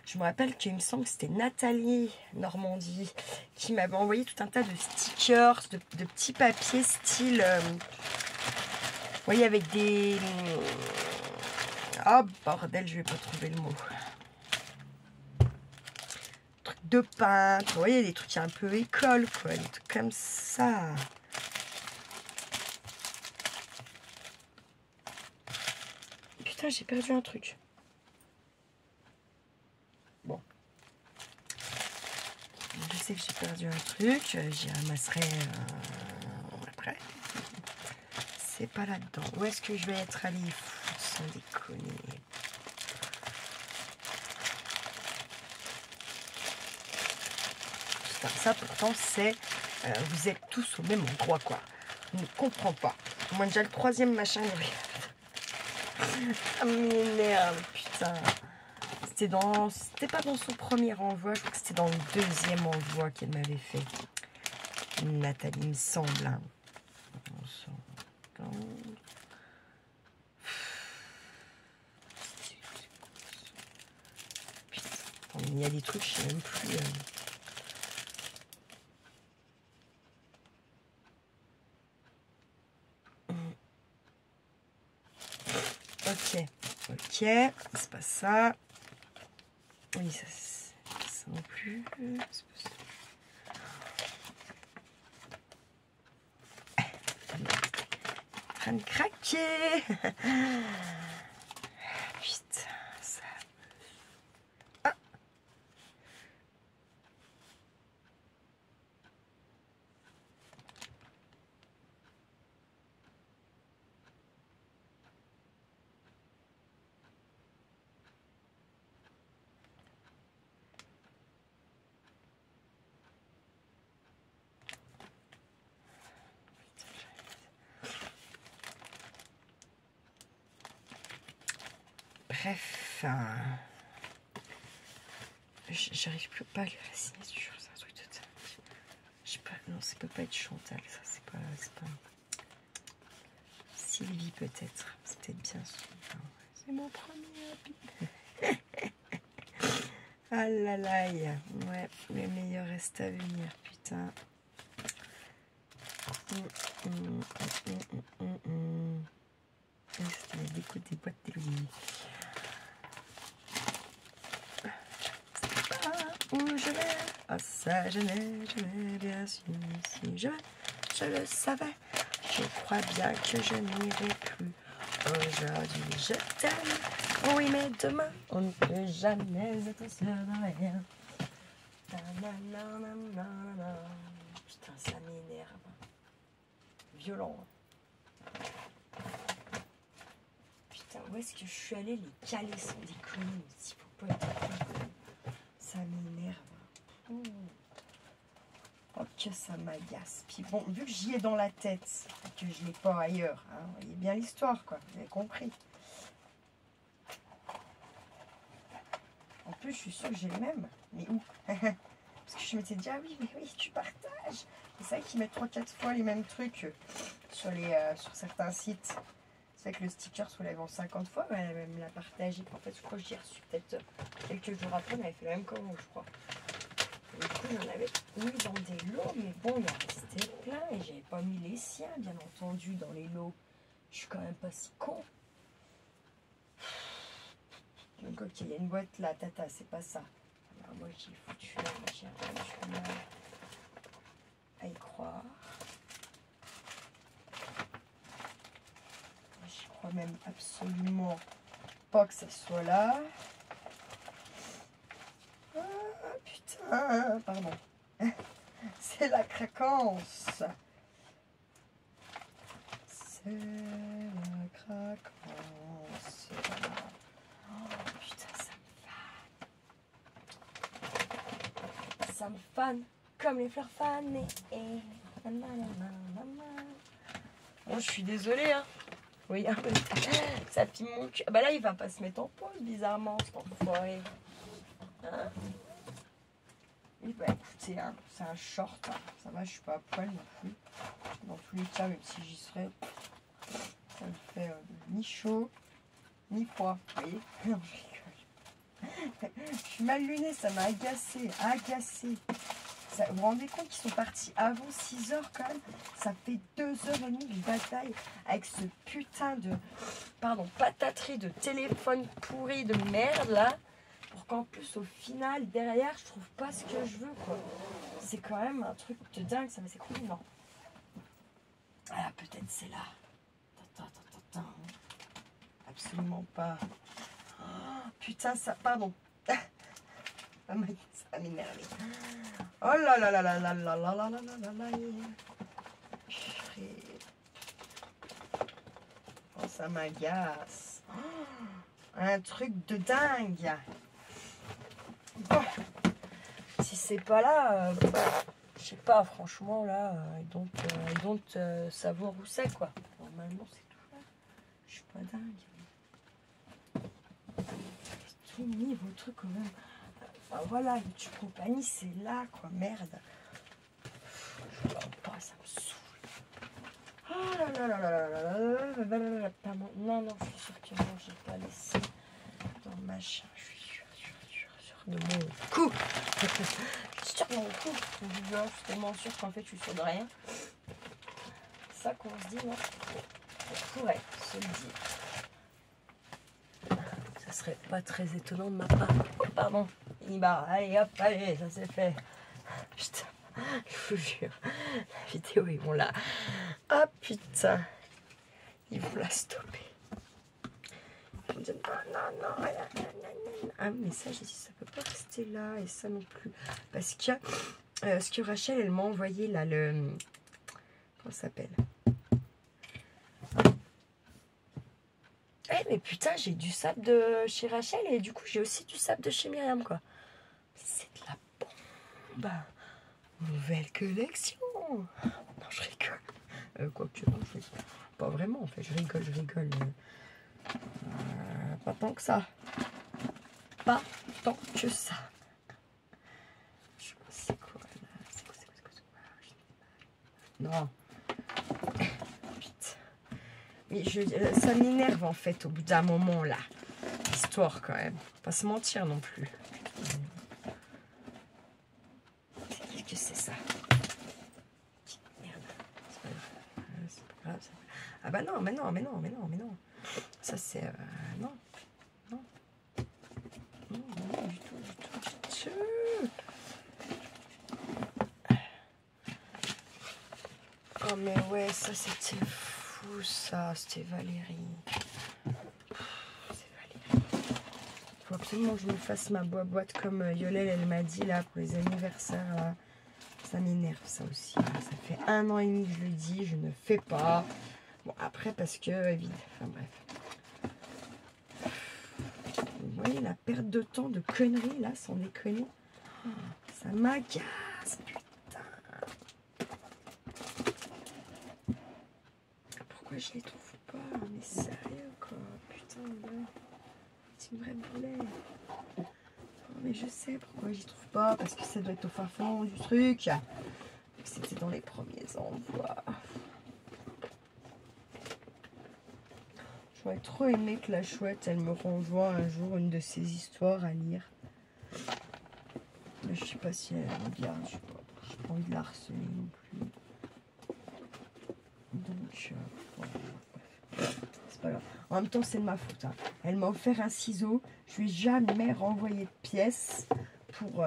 je me rappelle qu'il me semble que c'était Nathalie Normandie qui m'avait envoyé tout un tas de stickers, de petits papiers style, vous voyez, avec des... Oh bordel, je vais pas trouver le mot. De peintre, vous voyez, des trucs un peu école, quoi, des trucs comme ça. Putain, j'ai perdu un truc. Bon. Je sais que j'ai perdu un truc, j'y ramasserai après. C'est pas là-dedans. Où est-ce que je vais être allée foutre sans déconner? putain, ça pourtant c'est... vous êtes tous au même endroit, quoi. Je ne comprends pas. Moi, déjà le troisième machin, ça m'énerve, putain. C'était pas dans son premier envoi, je crois que c'était dans le deuxième envoi qu'elle m'avait fait. Nathalie, il me semble. Hein. Putain, attends, il y a des trucs, je sais même plus. Ok, c'est pas ça. Oui, ça, c'est pas ça non plus. C'est pas ça. En train de craquer. Putain, ça. Ah. Bref, j'arrive plus pas à lire la signature, c'est un truc de dingue. Je sais pas, non, ça peut pas être Chantal, ça c'est pas. Sylvie peut-être, c'est peut-être bien sûr. C'est mon premier happy. Ah là là, ouais, le meilleur reste à venir, putain. C'était la déco des boîtes d'Élodie. Où je vais, ah ça je l'ai bien su, si je le savais, je crois bien que je n'irai plus. Aujourd'hui je t'aime, oui mais demain on ne peut jamais être seul dans rien. Putain ça m'énerve, violent. Putain où est-ce que je suis allée les caler sans déconner, s'il faut pas être... Ça m'énerve. Oh que ça m'agace. Puis bon, vu que j'y ai dans la tête, que je l'ai pas ailleurs, hein, vous voyez bien l'histoire, quoi. Vous avez compris. En plus, je suis sûre que j'ai le même. Mais où? Parce que je m'étais dit, ah oui, mais oui, tu partages. C'est vrai qu'ils mettent 3-4 fois les mêmes trucs sur certains sites. C'est vrai que le sticker soulève en 50 fois, mais elle me l'a partagé. En fait, je crois que j'ai reçu peut-être quelques jours après, on avait fait la même commande, je crois. Du coup, j'en avais mis dans des lots, mais bon, il en restait plein et j'avais pas mis les siens, bien entendu, dans les lots. Je suis quand même pas si con. Donc, ok, il y a une boîte là, tata, c'est pas ça. Alors, moi, j'ai foutu là, j'ai du mal à y croire. Je crois même absolument pas que ça soit là. Ah, putain, pardon. C'est la craquance. C'est la craquance. Oh, putain, ça me fane comme les fleurs fanées. Bon, je suis désolée, hein. Oui, ça pime mon cul. Bah là, il va pas se mettre en pause, bizarrement, cet enfoiré. Hein? Oui, bah écoutez, hein, c'est un short. Hein. Ça va, je suis pas à poil non plus. Dans tous les cas, même si j'y serais, ça me fait ni chaud, ni froid. Vous voyez? Non, je rigole. Je suis mal lunée, ça m'a agacé. Ça, vous vous rendez compte qu'ils sont partis avant 6 heures quand même? Ça fait 2h30 de bataille avec ce putain de, pataterie de téléphone pourri de merde là. Pour qu'en plus au final derrière je trouve pas ce que je veux quoi. C'est quand même un truc de dingue, ça c'est cool, non? Ah peut-être c'est là. Absolument pas. Oh, putain ça, pardon. Ça m'énerve. Oh là là là là là là là là là là là. Oh ça m'agace. Oh, un truc de dingue. Bon, si c'est pas là, je sais pas, franchement, là, I don't savoir où c'est, quoi. Normalement, c'est tout là. Je suis pas dingue. Tout mis vos trucs quand même. Enfin, voilà, YouTube compagnie, c'est là, quoi, merde. Je comprends pas, ça me saoule. Ah là là là là là là là là. Non, non, je suis sûre que non, j'ai pas laissé dans le machin. Je suis sûre de mon coup. Je suis sûre de mon coup. Je suis tellement sûre qu'en fait, je suis sûre de rien. C'est ça qu'on se dit, non? On pourrait se le dire. Ça serait pas très étonnant de ma part. Oh, pardon. Allez, hop, allez, ça c'est fait. Putain, je vous jure. La vidéo, ils vont la... Ah putain. Ils vont la stopper. Ils vont dire non. Ah, mais ça, j'ai dit, ça peut pas rester là. Et ça non plus. Parce que ce que Rachel, elle m'a envoyé là, le... Comment ça s'appelle? Eh mais putain, j'ai du sable de chez Rachel et du coup, j'ai aussi du sable de chez Myriam, quoi. C'est de la bombe. Nouvelle collection. Non, je rigole. Quoique, non, je rigole. Pas vraiment, en fait. Je rigole. Pas tant que ça. Pas tant que ça. Je sais pas c'est quoi, là. C'est quoi. Non. Putain. Mais ça m'énerve, en fait, au bout d'un moment, là. L'histoire, quand même. Pas se mentir, non plus. Qu'est-ce que c'est ça? Merde. C'est pas grave, ça. Ah bah non, mais non. Ça, c'est... Non, du tout. Oh mais ouais, ça c'était fou, ça. C'était Valérie. Faut absolument que je me fasse ma boîte comme Yolelle, elle m'a dit, là, pour les anniversaires, là. Ça m'énerve, ça aussi. Là. Ça fait 1 an et demi que je le dis, je ne fais pas. Bon, après, parce que, évidemment, enfin bref. Vous voyez la perte de temps, de conneries, là, sans déconner. Oh, ça m'agace, putain. Pourquoi je les trouve pas? Mais sérieux, quoi. Putain, ouais. C'est une vraie boulet. Oh, mais je sais pourquoi j'y trouve pas. Parce que ça doit être au fin fond du truc. C'était dans les premiers envois. J'aurais trop aimé que la chouette, elle me renvoie un jour une de ses histoires à lire. Mais je sais pas si elle regarde, je sais pas. J'ai pas envie de la harceler non plus. Donc, voilà. C'est pas grave. En même temps, c'est de ma faute. Hein. Elle m'a offert un ciseau. Je lui ai jamais renvoyé de pièces pour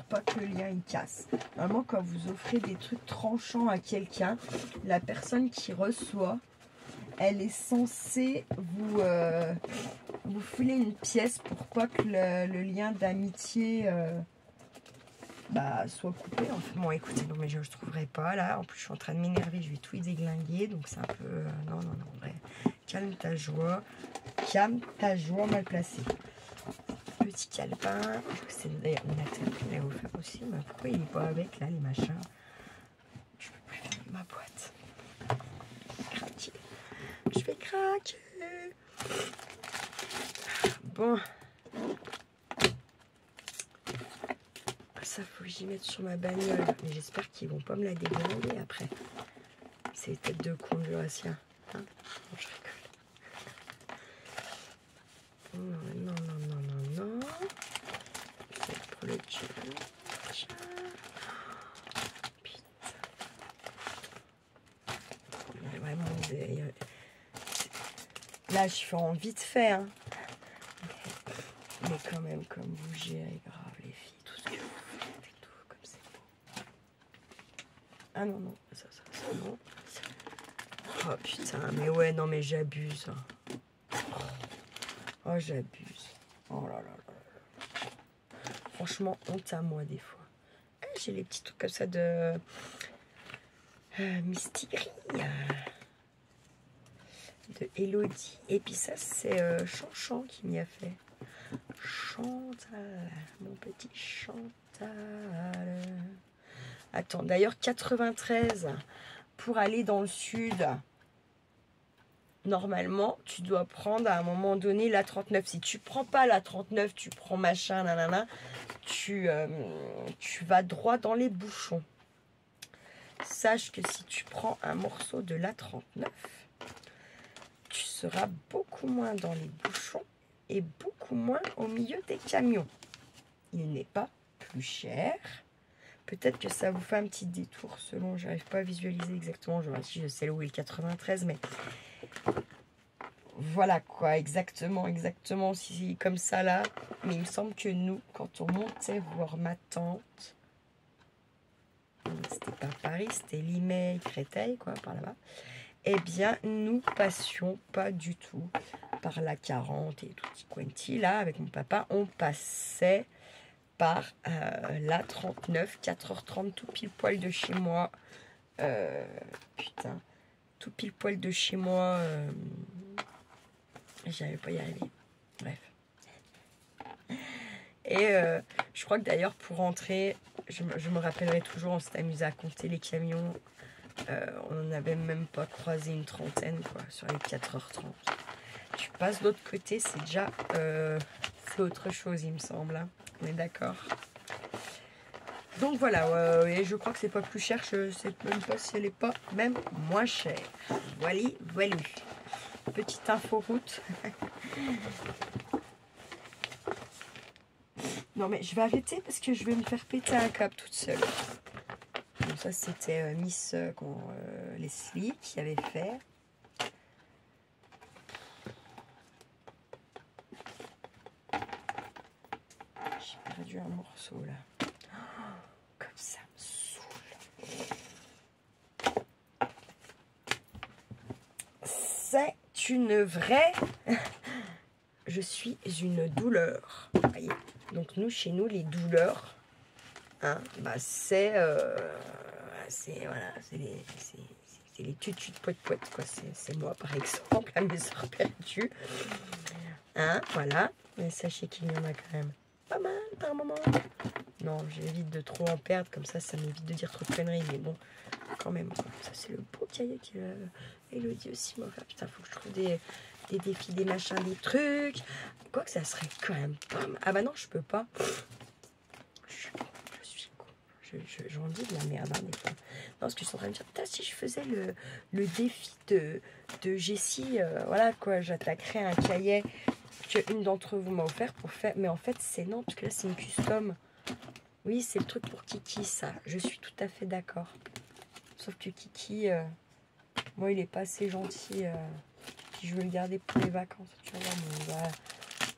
pas que le lien il casse. Vraiment, quand vous offrez des trucs tranchants à quelqu'un, la personne qui reçoit, elle est censée vous filer une pièce pour pas que le lien d'amitié soit coupé. En fait. Bon, écoutez, non, mais je ne trouverai pas là. En plus, je suis en train de m'énerver. Je vais tout y déglinguer. Donc, c'est un peu... non, en vrai. Calme ta joie. Mal placé. Petit calepin. C'est d'ailleurs Nathan qui l'a offert aussi. Mais pourquoi il n'est pas avec là, les machins? Je peux plus fermer ma boîte. Je vais craquer. Bon. Ça, faut que j'y mette sur ma bagnole. Mais j'espère qu'ils vont pas me la déglinguer après. C'est les têtes de con jurassien. Hein, non, je rigole. Non. C'est pour le cul. Putain. Il y a vraiment des... Là, je fais en vite fait. Hein. Mais quand même, comme vous gérez grave, les filles, tout ce que vous faites et tout, comme c'est beau. Ah non, ça, non. Oh putain, mais ouais, non, mais j'abuse. Hein. Oh, j'abuse. Oh là. Franchement, honte à moi des fois. Ah, j'ai les petits trucs comme ça de Mystigris. De Elodie. Et puis ça, c'est Chanchan qui m'y a fait. Chantal, mon petit Chantal. Attends, d'ailleurs 93 pour aller dans le sud. Normalement, tu dois prendre à un moment donné la 39. Si tu prends pas la 39, tu prends machin, nanana, tu vas droit dans les bouchons. Sache que si tu prends un morceau de la 39, tu seras beaucoup moins dans les bouchons et beaucoup moins au milieu des camions. Il n'est pas plus cher. Peut-être que ça vous fait un petit détour selon, j'arrive pas à visualiser exactement, si je sais où est le 93, mais voilà quoi, exactement, si comme ça là. Mais il me semble que nous, quand on montait voir ma tante, c'était pas Paris, c'était Limay, Créteil, quoi, par là-bas. Eh bien, nous passions pas du tout par la 40 et tutti quanti. Là, avec mon papa, on passait par la 39, 4h30, tout pile poil de chez moi. Putain, tout pile poil de chez moi. J'arrive pas à y arriver. Bref. Et je crois que d'ailleurs, pour rentrer, je me rappellerai toujours, on s'est amusé à compter les camions. On n'avait même pas croisé une trentaine, quoi, sur les 4h30. Tu passes de l'autre côté, c'est déjà c'est autre chose, il me semble. Hein. On est d'accord. Donc voilà, et je crois que c'est pas plus cher, je sais même pas si elle est pas même moins chère. Voilà, voilà. Petite info route. Non mais je vais arrêter parce que je vais me faire péter un câble toute seule. Donc ça c'était Miss Leslie qui avait fait. J'ai perdu un morceau là. Oh, comme ça me saoule. C'est une vraie... Je suis une douleur. Voyez. Donc nous, chez nous, les douleurs, hein, bah c'est voilà, c'est les tutus de poète quoi. C'est moi par exemple, à mes heures perdues. Hein, voilà. Mais sachez qu'il y en a quand même pas mal par moment. Non, j'évite de trop en perdre, comme ça m'évite de dire trop de conneries, mais bon, quand même, quoi. Ça c'est le beau cahier que Elodie aussi m'a fait. Putain, faut que je trouve des défis, des machins, des trucs. Quoique ça serait quand même pas mal. Ah bah non, je peux pas. Je suis con. J'en dis de la merde, hein, des fois. Non, parce que je suis en train de me dire, putain, si je faisais le défi de Jessie, voilà quoi, j'attaquerais un cahier qu'une d'entre vous m'a offert pour faire. Mais en fait, c'est non, parce que là, c'est une custom. Oui, c'est le truc pour Kiki, ça. Je suis tout à fait d'accord. Sauf que Kiki, moi, il est pas assez gentil. Puis je veux le garder pour les vacances. Tu vois, mais il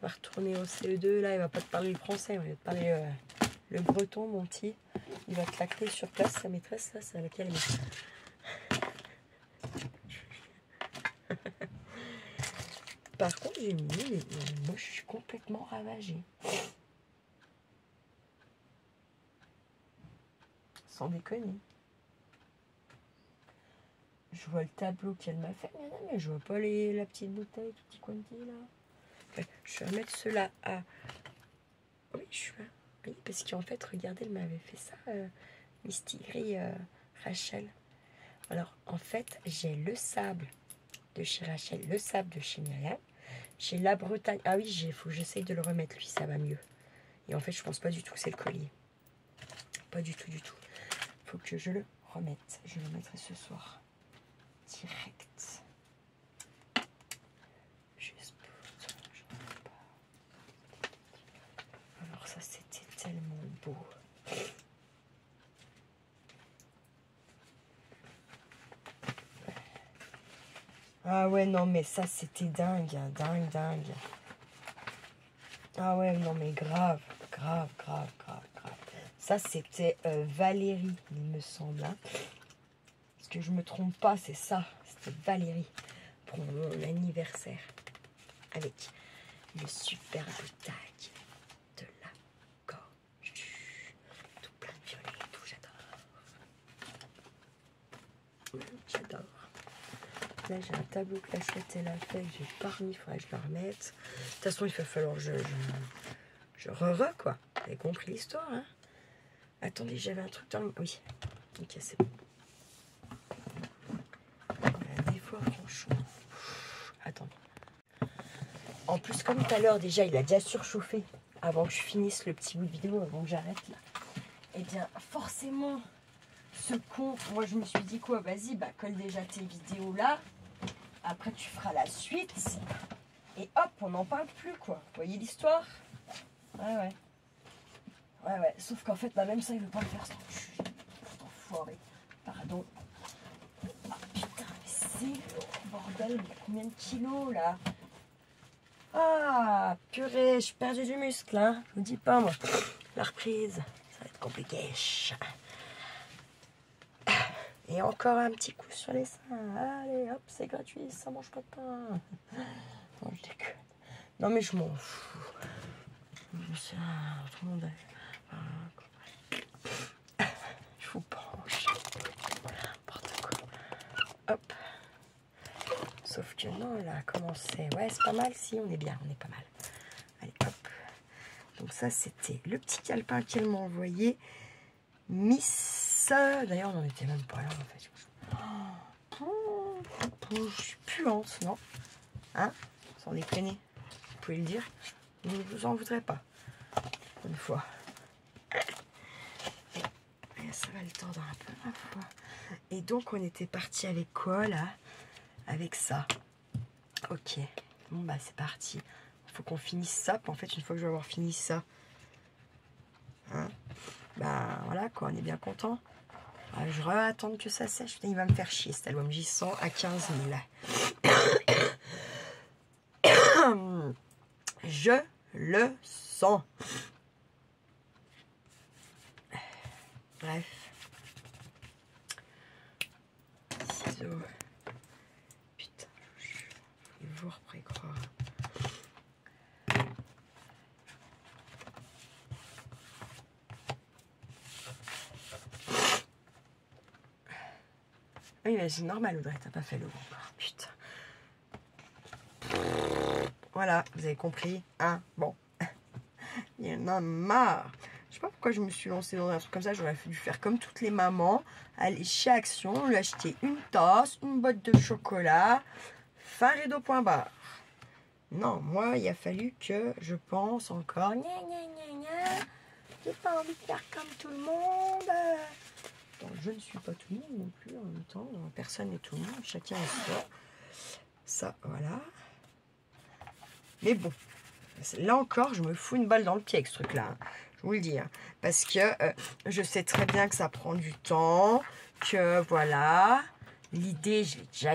va retourner au CE2. Là, il va pas te parler le français. Il va te parler le breton, mon petit. Il va te l'acter sur place. Sa maîtresse, là, c'est laquelle Par contre, j'ai mis, moi, je suis complètement ravagée. Sans déconner. Je vois le tableau qu'elle m'a fait, mais je vois pas la petite bouteille, tout petit quanti là. Enfin, je vais mettre cela à... Oui, oui, parce qu'en fait, regardez, elle m'avait fait ça, Misty Gris, Rachel. Alors, en fait, j'ai le sable de chez Rachel, le sable de chez Myriam. J'ai la Bretagne. Ah oui, il faut que j'essaye de le remettre, lui, ça va mieux. Et en fait, je pense pas du tout que c'est le collier. Pas du tout, du tout. Faut que je le remette. Je le mettrai ce soir. Direct. Juste pour toi, je ne sais pas. Alors ça, c'était tellement beau. Ah ouais, non, mais ça, c'était dingue, hein, dingue, dingue. Ah ouais, non, mais grave, grave, grave, grave, grave. Ça, c'était Valérie, il me semble. Hein. Parce que je me trompe pas, c'est ça. C'était Valérie pour mon anniversaire. Avec le superbe tag de la gorge. Tout plein de violet et tout, j'adore. J'adore. Là, j'ai un tableau que la chouette, elle a fait, que j'ai pas remis, il faudrait que je le remette. De toute façon, il va falloir que je quoi. Vous avez compris l'histoire, hein? Attendez, j'avais un truc dans le... Oui. Ok, c'est bon. Des fois, franchement... Attendez. En plus, comme tout à l'heure, déjà, il a déjà surchauffé avant que je finisse le petit bout de vidéo, avant que j'arrête, là. Eh bien, forcément, ce con, moi, je me suis dit quoi? Vas-y, bah, colle déjà tes vidéos là. Après, tu feras la suite. Et hop, on n'en parle plus, quoi. Vous voyez l'histoire? Ouais. Ouais. Sauf qu'en fait, bah, même ça, il veut pas le faire, cet enfoiré. Pardon. Ah, putain, mais c'est bordel, mais combien de kilos, là? Ah, purée, j'ai perdu du muscle, hein. Je vous dis pas, moi. La reprise, ça va être compliqué. Et encore un petit coup sur les seins. Allez, hop, c'est gratuit, ça mange pas de pain. Non, je déconne. Non, mais je m'en fous. Tout le monde je vous penche. N'importe quoi. Hop. Sauf que non, elle a commencé. Ouais, c'est pas mal, si, on est bien, on est pas mal. Allez, hop. Donc ça, c'était le petit calepin qu'elle m'a envoyé. Miss... D'ailleurs, on n'en était même pas là, en fait. Je suis puante, non? Hein? Sans déconner. Vous pouvez le dire. Je ne vous en voudrais pas. Une fois. Et ça va le tordre un peu, ma foi. Et donc, on était parti avec quoi, là? Avec ça. Ok. Bon, bah, c'est parti. Il faut qu'on finisse ça. Puis en fait, une fois que je vais avoir fini ça, hein, bah, voilà, quoi. On est bien content. Je vais attendre que ça sèche. Putain, il va me faire chier, cet album. J'y sens à 15 000. Je le sens. Bref. Ciseaux. Putain, il vous reprend croire. Oui, mais c'est normal, Audrey, t'as pas fait le encore. Putain. Voilà, vous avez compris, hein? Bon. Il y en a marre. Je sais pas pourquoi je me suis lancée dans un truc comme ça. J'aurais dû faire comme toutes les mamans. Aller chez Action, lui acheter une tasse, une boîte de chocolat, fin rideau point barre. Non, moi, il a fallu que je pense encore. J'ai pas envie de faire comme tout le monde. Donc, je ne suis pas tout le monde non plus en même temps. Personne n'est tout le monde. Chacun est soi. Ça, voilà. Mais bon. Là encore, je me fous une balle dans le pied avec ce truc-là. Hein. Je vous le dis. Hein. Parce que je sais très bien que ça prend du temps. Que voilà. L'idée, je l'ai déjà...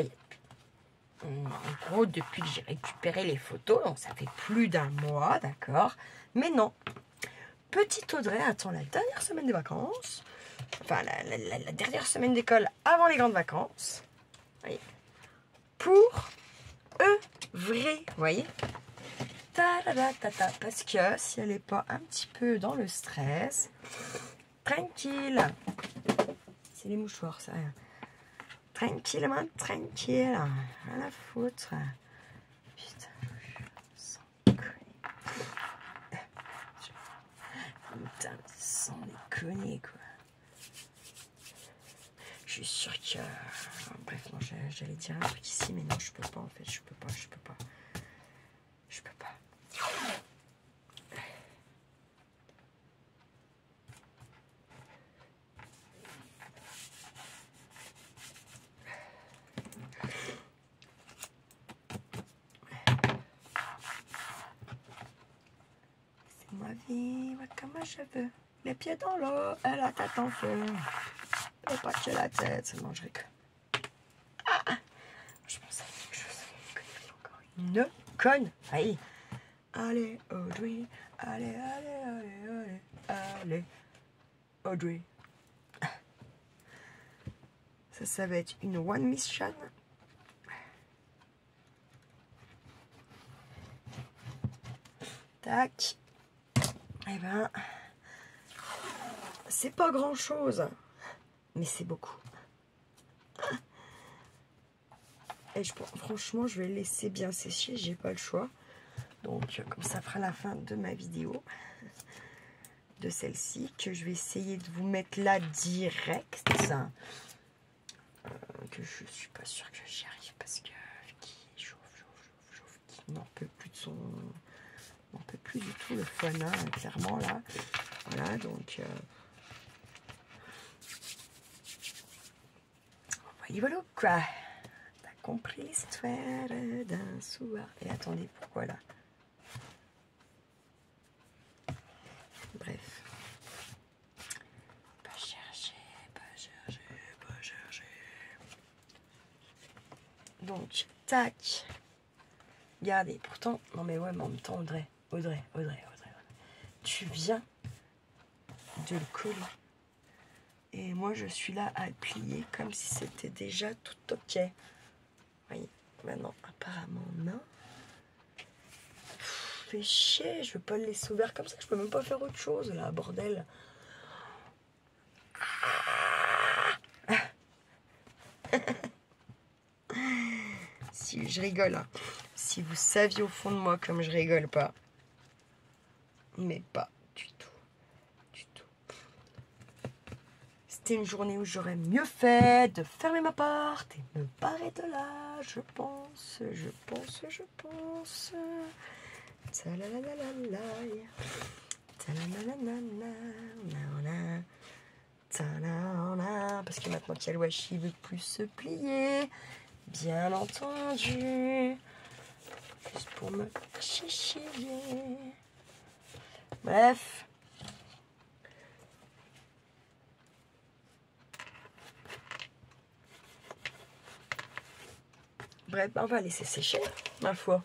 En gros, depuis que j'ai récupéré les photos. Donc, ça fait plus d'un mois, d'accord. Mais non. Petite Audrey attend la dernière semaine des vacances. Enfin, la dernière semaine d'école avant les grandes vacances. Voyez, pour œuvrer. Vous voyez? Parce que si elle n'est pas un petit peu dans le stress, tranquille. C'est les mouchoirs, ça. Tranquillement, tranquille. Rien à foutre. Putain, sans déconner. Putain, sans déconner, quoi. Je suis sûre que... Bref, non, j'allais dire un truc ici, mais non, je peux pas, en fait. Je peux pas. C'est ma vie, comme un cheveu. Les pieds dans l'eau, elle a tête en feu. Et pas que la tête, c'est bon, je rigole. Je pense à quelque chose. Encore une conne. Allez, Audrey. Allez. Audrey. Ça va être une one mission. Tac. Eh ben, c'est pas grand chose, mais c'est beaucoup. Et franchement, je vais le laisser bien sécher. J'ai pas le choix. Donc, comme ça fera la fin de ma vidéo. De celle-ci. Que je vais essayer de vous mettre là direct. Que je suis pas sûre que j'y arrive. Parce que qui chauffe. Qui n'en peut plus de son... On peut plus du tout le fun, hein, clairement là. Voilà, donc voilà quoi. T'as compris l'histoire d'un soir. Et attendez, pourquoi là? Bref. Pas chercher. Donc, tac. Regardez, pourtant, non mais ouais, mais en même temps, Audrey, tu viens de le coller. Et moi, je suis là à le plier comme si c'était déjà tout ok. Oui, maintenant, apparemment, non. Fais chier, je veux pas le laisser ouvert comme ça. Je peux même pas faire autre chose, là, bordel. Si je rigole, hein. Si vous saviez au fond de moi comme je rigole pas. Mais pas du tout. C'était une journée où j'aurais mieux fait de fermer ma porte et me barrer de là, je pense. Parce que maintenant qu'il y a le washi, il veut plus se plier. Bien entendu. Juste pour me chichiller. Bref. Bref, on va laisser sécher, ma foi.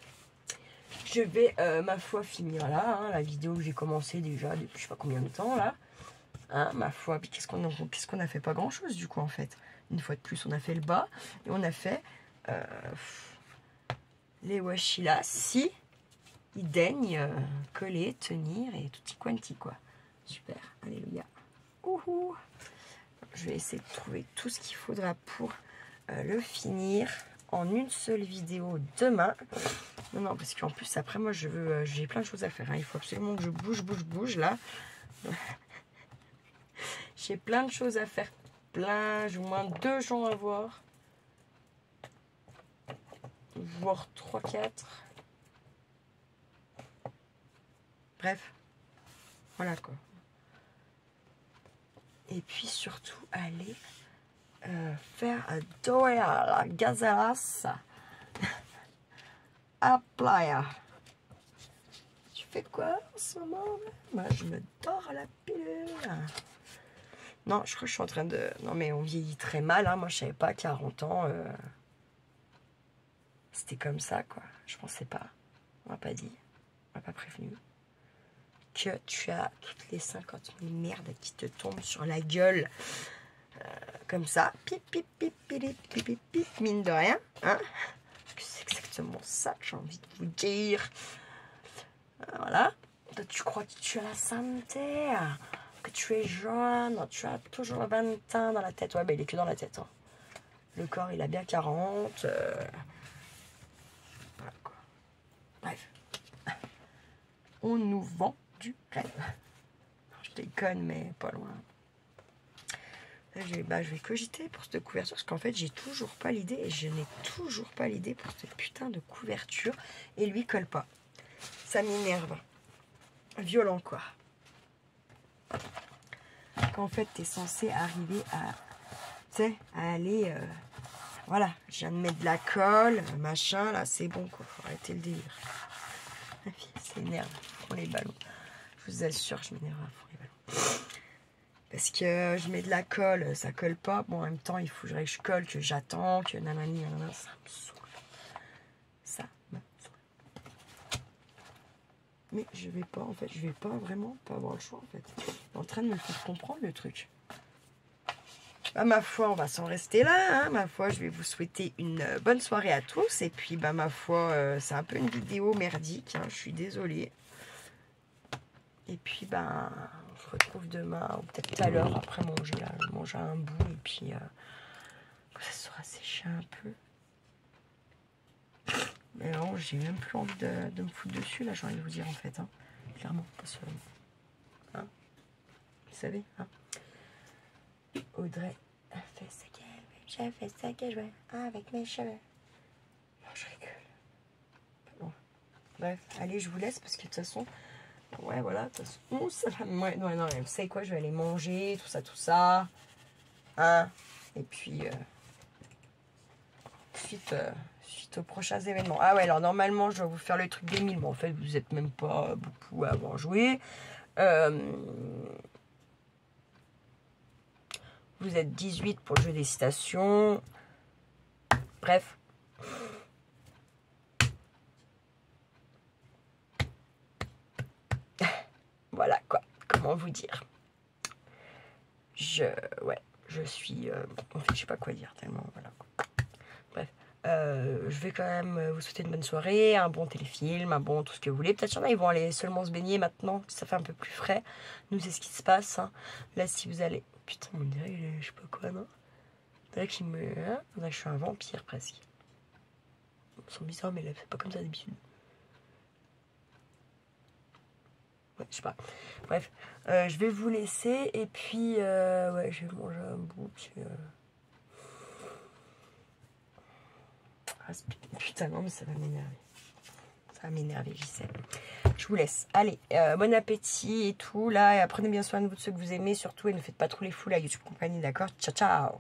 Je vais, ma foi, finir là, hein, la vidéo que j'ai commencé déjà depuis je sais pas combien de temps, là. Hein, ma foi, puis qu'est-ce qu'on a fait? Pas grand-chose, du coup, en fait. Une fois de plus, on a fait le bas, et on a fait les washi là, si ils daignent coller, tenir, et tutti quanti, quoi. Super, alléluia. Ouhou. Je vais essayer de trouver tout ce qu'il faudra pour le finir en une seule vidéo demain. Non, parce qu'en plus, après, moi, j'ai plein de choses à faire. Hein. Il faut absolument que je bouge, là. J'ai plein de choses à faire. J'ai au moins 2 gens à voir. Voire 3, 4. Bref. Voilà, quoi. Et puis, surtout, aller faire un doya la gazelas à playa. Tu fais quoi en ce moment? Moi, je me dors à la pilule. Non, je crois que je suis en train de... Non, mais on vieillit très mal. Hein. Moi, je savais pas, 40 ans, c'était comme ça, quoi. Je pensais pas. On m'a pas dit. On m'a pas prévenu. Que tu as toutes les 50 000 merdes qui te tombent sur la gueule. Comme ça. Pip, mine de rien. Hein? C'est exactement ça que j'ai envie de vous dire. Voilà. Toi, tu crois que tu as la santé, que tu es jeune, tu as toujours 20 ans dans la tête. Ouais, ben il est que dans la tête. Hein. Le corps, il a bien 40. Voilà, quoi. Bref. On nous vend du rêve. Non, je déconne, mais pas loin. Là, je vais cogiter pour cette couverture, parce qu'en fait, j'ai toujours pas l'idée, et je n'ai toujours pas l'idée pour cette putain de couverture, et lui colle pas. Ça m'énerve. Violent, quoi. Qu'en fait, t'es censé arriver à, tu sais, à aller, voilà, je viens de mettre de la colle, machin, là, c'est bon, quoi, faut arrêter le délire. Ma fille, c'est énerve, pour les ballons. Je vous assure, je m'énerve pour les ballons. Parce que je mets de la colle, ça colle pas. Bon, en même temps, il faudrait que je colle, que j'attends, que nanani, nanana, ça me saoule. Ça me saoule. Mais je vais pas, en fait, je vais pas vraiment pas avoir le choix, en fait. Il est en train de me faire comprendre le truc. Bah, ma foi, on va s'en rester là. Hein. Ma foi, je vais vous souhaiter une bonne soirée à tous. Et puis, bah, ma foi, c'est un peu une vidéo merdique. Hein. Je suis désolée. Et puis, ben, on se retrouve demain, ou peut-être tout à l'heure, après manger, là. Je mange un bout, et puis, ça sera séché un peu. Et alors, j'ai même plus envie de me foutre dessus, là, j'ai envie de vous dire, en fait. Hein. Clairement, parce que... Hein, vous savez, hein. Audrey a fait sa gueule, j'ai fait sa gueule, ouais, avec mes cheveux. Non, je rigole. Bon. Bref, allez, je vous laisse, parce que de toute façon... Ouais, voilà, de toute façon... ça va... Ouais, non, vous savez quoi, je vais aller manger, tout ça. Hein. Et puis... Suite aux prochains événements. Ah ouais, alors normalement, je vais vous faire le truc des 1000. Bon, en fait, vous n'êtes même pas beaucoup à avoir joué. Vous êtes 18 pour le jeu des citations. Bref. Voilà, quoi. Comment vous dire. Ouais, je suis... en fait, je sais pas quoi dire tellement, voilà. Bref. Je vais quand même vous souhaiter une bonne soirée, un bon téléfilm, un bon tout ce que vous voulez. Peut-être qu'il y en a, ils vont aller seulement se baigner maintenant, ça fait un peu plus frais. Nous, c'est ce qui se passe. Hein. Là, si vous allez... Putain, on dirait, je sais pas quoi, non? On dirait que je suis un vampire, presque. Ils sont bizarres, mais là, c'est pas comme ça d'habitude. Ouais, je sais pas. Bref, je vais vous laisser, et puis, ouais, je vais manger un bout, puis... Ah, putain, non, mais ça va m'énerver. Ça va m'énerver, j'y sais. Je vous laisse. Allez, bon appétit et tout, là. Et prenez bien soin de vous, de ceux que vous aimez, surtout. Et ne faites pas trop les fous, la YouTube compagnie, d'accord? Ciao, ciao!